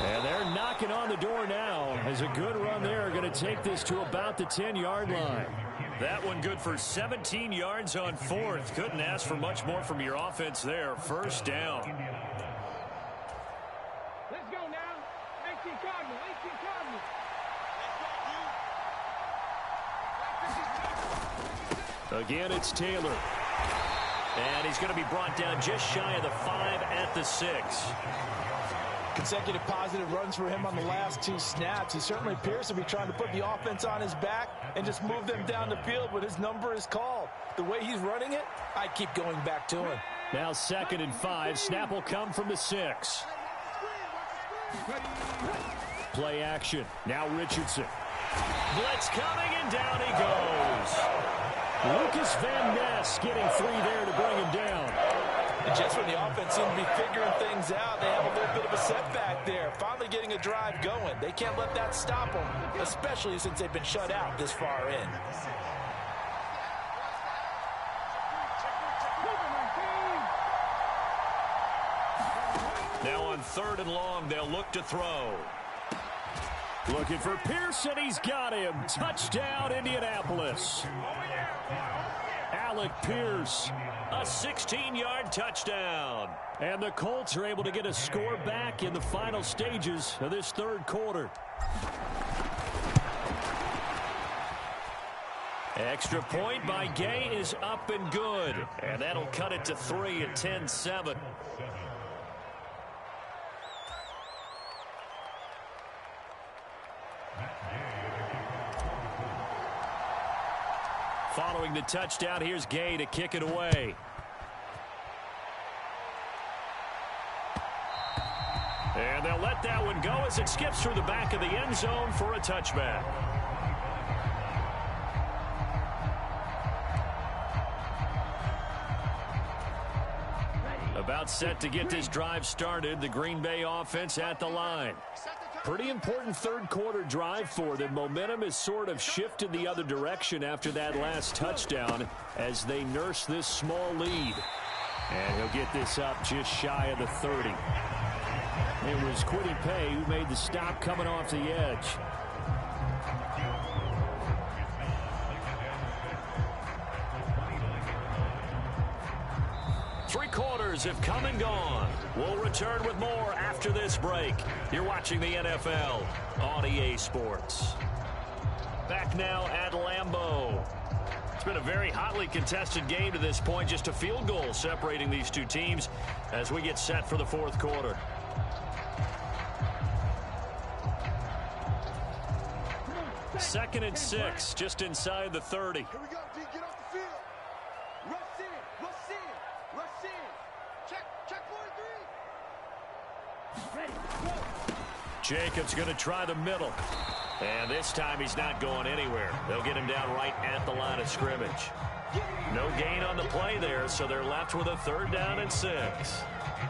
Speaker 1: And they're knocking on the door now as a good run there. Going to take this to about the 10-yard line. That one good for 17 yards on 4th. Couldn't ask for much more from your offense there. 1st down.
Speaker 6: Let's go now.
Speaker 1: Again, it's Taylor. And he's going to be brought down just shy of the 5 at the 6.
Speaker 3: Consecutive positive runs for him on the last 2 snaps. He certainly appears to be trying to put the offense on his back and just move them down the field when his number is called. The way he's running it, I keep going back to him.
Speaker 1: Now 2nd and 5. Snap will come from the 6. Play action. Now Richardson. Blitz coming, and down he goes. Lucas Van Ness getting 3 there to bring him down.
Speaker 3: And just when the offense seemed to be figuring things out, they have a little bit of a setback there. Finally getting a drive going. They can't let that stop them, especially since they've been shut out this far in.
Speaker 1: Now on 3rd and long, they'll look to throw. Looking for Pearson. He's got him. Touchdown, Indianapolis. Alec Pierce, a 16-yard touchdown. And the Colts are able to get a score back in the final stages of this 3rd quarter. Extra point by Gay is up and good. And that'll cut it to 3 at 10-7. Following the touchdown, here's Gay to kick it away. And they'll let that one go as it skips through the back of the end zone for a touchback. About set to get this drive started, the Green Bay offense at the line. Pretty important 3rd quarter drive for them. Momentum has sort of shifted the other direction after that last touchdown as they nurse this small lead. And he'll get this up just shy of the 30. It was Kwity Paye who made the stop coming off the edge. Three quarters have come and gone. We'll return with more after this break. You're watching the NFL on EA Sports. Back now at Lambeau. It's been a very hotly contested game to this point. Just a field goal separating these two teams as we get set for the 4th quarter. Second and 6, just inside the 30.
Speaker 6: Here we go, D. Get off the field. Rush in, rush in, rush in. Check 43. Ready, go.
Speaker 1: Jacobs going to try the middle. And this time he's not going anywhere. They'll get him down right at the line of scrimmage. No gain on the play there, so they're left with a 3rd down and 6.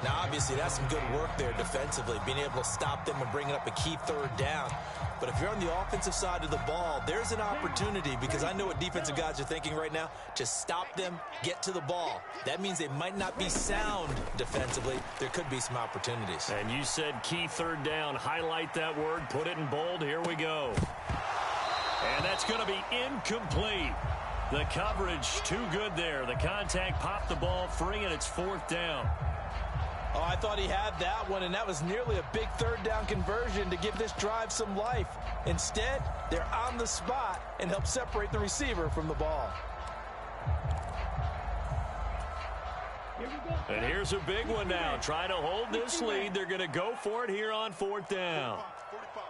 Speaker 2: Now, obviously, that's some good work there defensively, being able to stop them and bringing up a key 3rd down. But if you're on the offensive side of the ball, there's an opportunity, because I know what defensive guys are thinking right now. Just stop them, get to the ball. That means they might not be sound defensively. There could be some opportunities.
Speaker 1: And you said key 3rd down. Highlight that word. Put it in bold. Here we go. And that's going to be incomplete. The coverage too good there. The contact popped the ball free, and it's 4th down.
Speaker 3: Oh, I thought he had that one, and that was nearly a big 3rd down conversion to give this drive some life. Instead, they're on the spot and help separate the receiver from the ball.
Speaker 1: And here's a big one now. Trying to hold this lead. They're going to go for it here on 4th down.
Speaker 6: 45.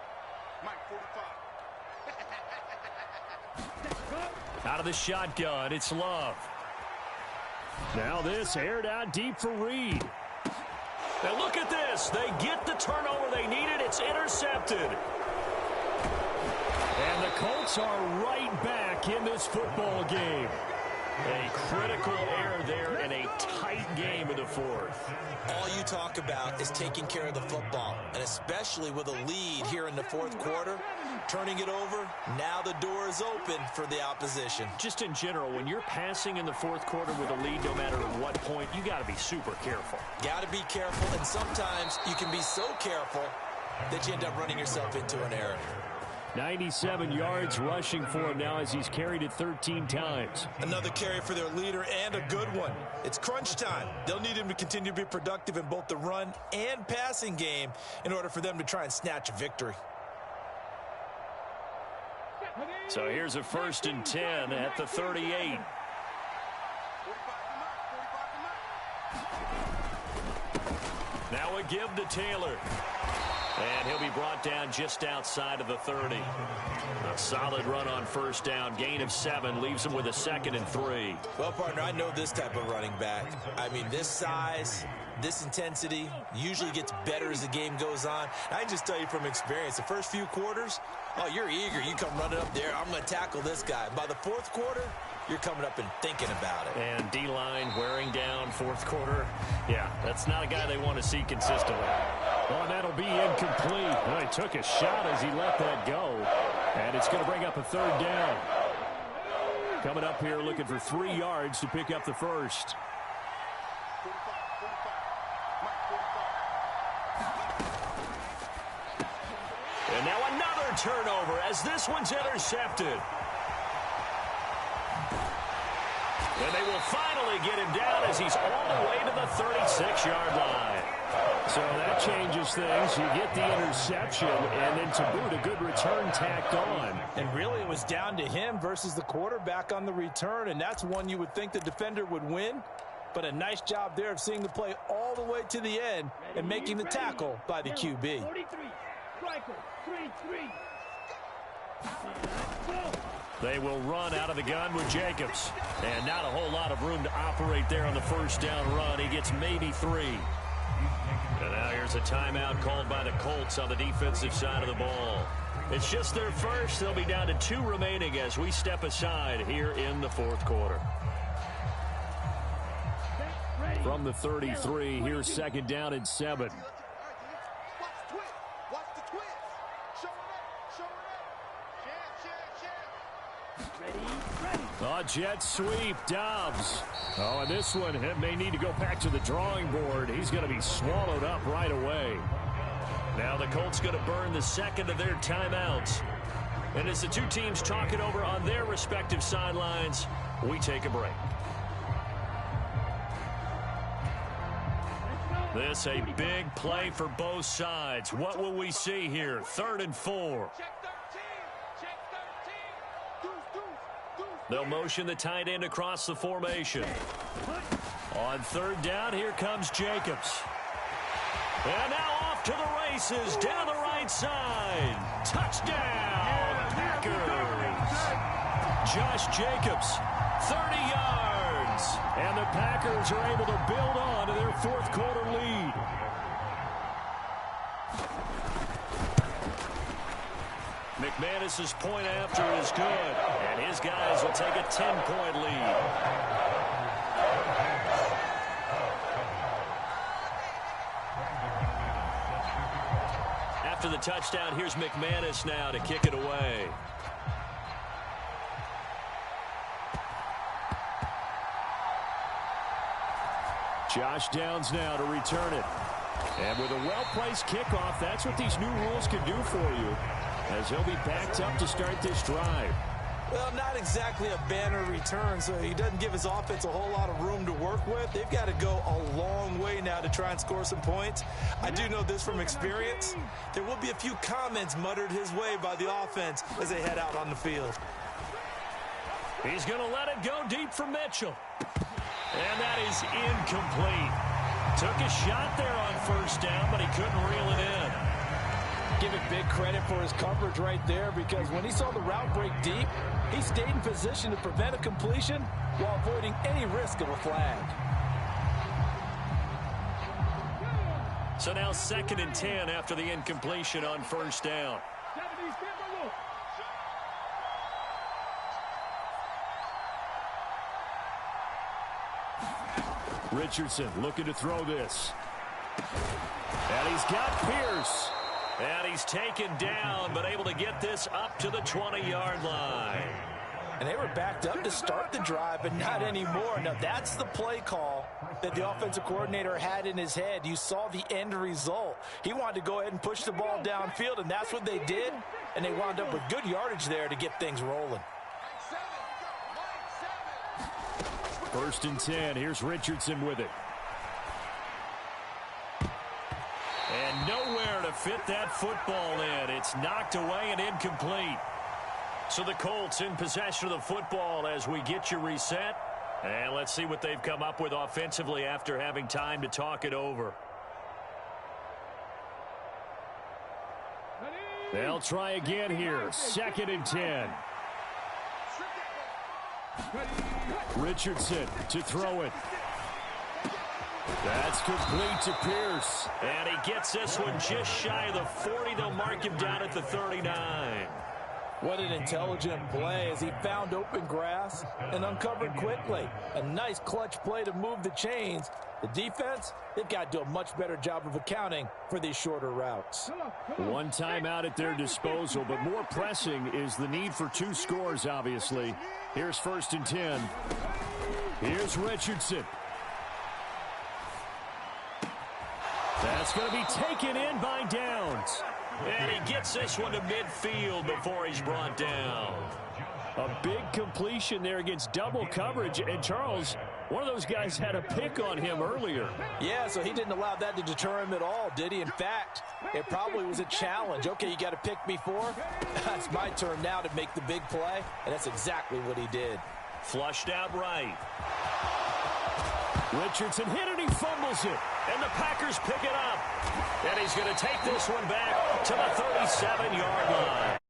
Speaker 6: Mike, 45.
Speaker 1: Out of the shotgun, it's Love. Now this aired out deep for Reed. Now look at this. They get the turnover they needed. It's intercepted. And the Colts are right back in this football game. A critical error there in a tight game in the 4th.
Speaker 2: All you talk about is taking care of the football, and especially with a lead here in the 4th quarter, turning it over, now the door is open for the opposition.
Speaker 1: Just in general, when you're passing in the 4th quarter with a lead, no matter at what point, you got to be super careful.
Speaker 2: Got to be careful, and sometimes you can be so careful that you end up running yourself into an error.
Speaker 1: 97 yards rushing for him now as he's carried it 13 times.
Speaker 3: Another carry for their leader, and a good one. It's crunch time. They'll need him to continue to be productive in both the run and passing game in order for them to try and snatch a victory.
Speaker 1: So here's a 1st and 10 at the 38. Now a give to Taylor. And he'll be brought down just outside of the 30. A solid run on first down. Gain of 7 leaves him with a 2nd and 3.
Speaker 2: Well, partner, I know this type of running back. I mean, this size, this intensity usually gets better as the game goes on. I can just tell you from experience, the first few quarters, oh, you're eager. You come running up there. I'm going to tackle this guy. By the fourth quarter, you're coming up and thinking about it.
Speaker 1: And D-line wearing down fourth quarter. Yeah, that's not a guy they want to see consistently. Well, that'll be incomplete. Well, he took a shot as he let that go. And it's going to bring up a 3rd down. Coming up here looking for 3 yards to pick up the first. And now another turnover as this one's intercepted. And they will finally get him down as he's all the way to the 36-yard line. So that changes things. You get the interception, and then to boot, a good return tacked on.
Speaker 3: And really, it was down to him versus the quarterback on the return, and that's one you would think the defender would win. But a nice job there of seeing the play all the way to the end and making the tackle by the QB.
Speaker 6: 43. Striker. 3-3.
Speaker 1: They will run out of the gun with Jacobs. And not a whole lot of room to operate there on the first down run. He gets maybe 3. And now here's a timeout called by the Colts on the defensive side of the ball. It's just their first. They'll be down to 2 remaining as we step aside here in the fourth quarter. From the 33, here's 2nd down and 7. Oh, jet sweep, Dobbs. Oh, and this one may need to go back to the drawing board. He's going to be swallowed up right away. Now the Colts going to burn the 2nd of their timeouts. And as the 2 teams talk it over on their respective sidelines, we take a break. This a big play for both sides. What will we see here? 3rd and 4. They'll motion the tight end across the formation. On 3rd down, here comes Jacobs. And now off to the races, down the right side. Touchdown, Packers. Josh Jacobs, 30 yards. And the Packers are able to build on to their fourth quarter lead. McManus's point after is good, and his guys will take a 10-point lead. After the touchdown, here's McManus now to kick it away. Josh Downs now to return it. And with a well-placed kickoff, that's what these new rules can do for you, as he'll be backed up to start this drive.
Speaker 3: Well, not exactly a banner return, so he doesn't give his offense a whole lot of room to work with. They've got to go a long way now to try and score some points. I do know this from experience. There will be a few comments muttered his way by the offense as they head out on the field.
Speaker 1: He's going to let it go deep for Mitchell. And that is incomplete. Took a shot there on first down, but he couldn't reel it in.
Speaker 3: Give it big credit for his coverage right there, because when he saw the route break deep, he stayed in position to prevent a completion while avoiding any risk of a flag.
Speaker 1: So now 2nd and 10 after the incompletion on first down. Richardson looking to throw this. And he's got Pierce. And he's taken down, but able to get this up to the 20-yard line.
Speaker 3: And they were backed up to start the drive, but not anymore. Now, that's the play call that the offensive coordinator had in his head. You saw the end result. He wanted to go ahead and push the ball downfield, and that's what they did. And they wound up with good yardage there to get things rolling.
Speaker 1: 1st and 10. Here's Richardson with it. And nowhere to fit that football in. It's knocked away and incomplete. So the Colts in possession of the football as we get you reset. And let's see what they've come up with offensively after having time to talk it over. They'll try again here. 2nd and 10. Richardson to throw it. That's complete to Pierce.
Speaker 7: And he gets this one just shy of the 40. They'll mark him down at the 39.
Speaker 3: What an intelligent play as he found open grass and uncovered quickly. A nice clutch play to move the chains. The defense, they've got to do a much better job of accounting for these shorter routes.
Speaker 1: One timeout at their disposal, but more pressing is the need for 2 scores, obviously. Here's 1st and 10. Here's Richardson. That's going to be taken in by Downs.
Speaker 7: And he gets this one to midfield before he's brought down.
Speaker 1: A big completion there against double coverage. And Charles, one of those guys had a pick on him earlier.
Speaker 3: Yeah, so he didn't allow that to deter him at all, did he? In fact, it probably was a challenge. Okay, you got to pick me 4. It's my turn now to make the big play, and that's exactly what he did.
Speaker 7: Flushed out right.
Speaker 1: Richardson hit it, he fumbles it.
Speaker 7: And the Packers pick it up. And he's going to take this one back to the 37-yard line.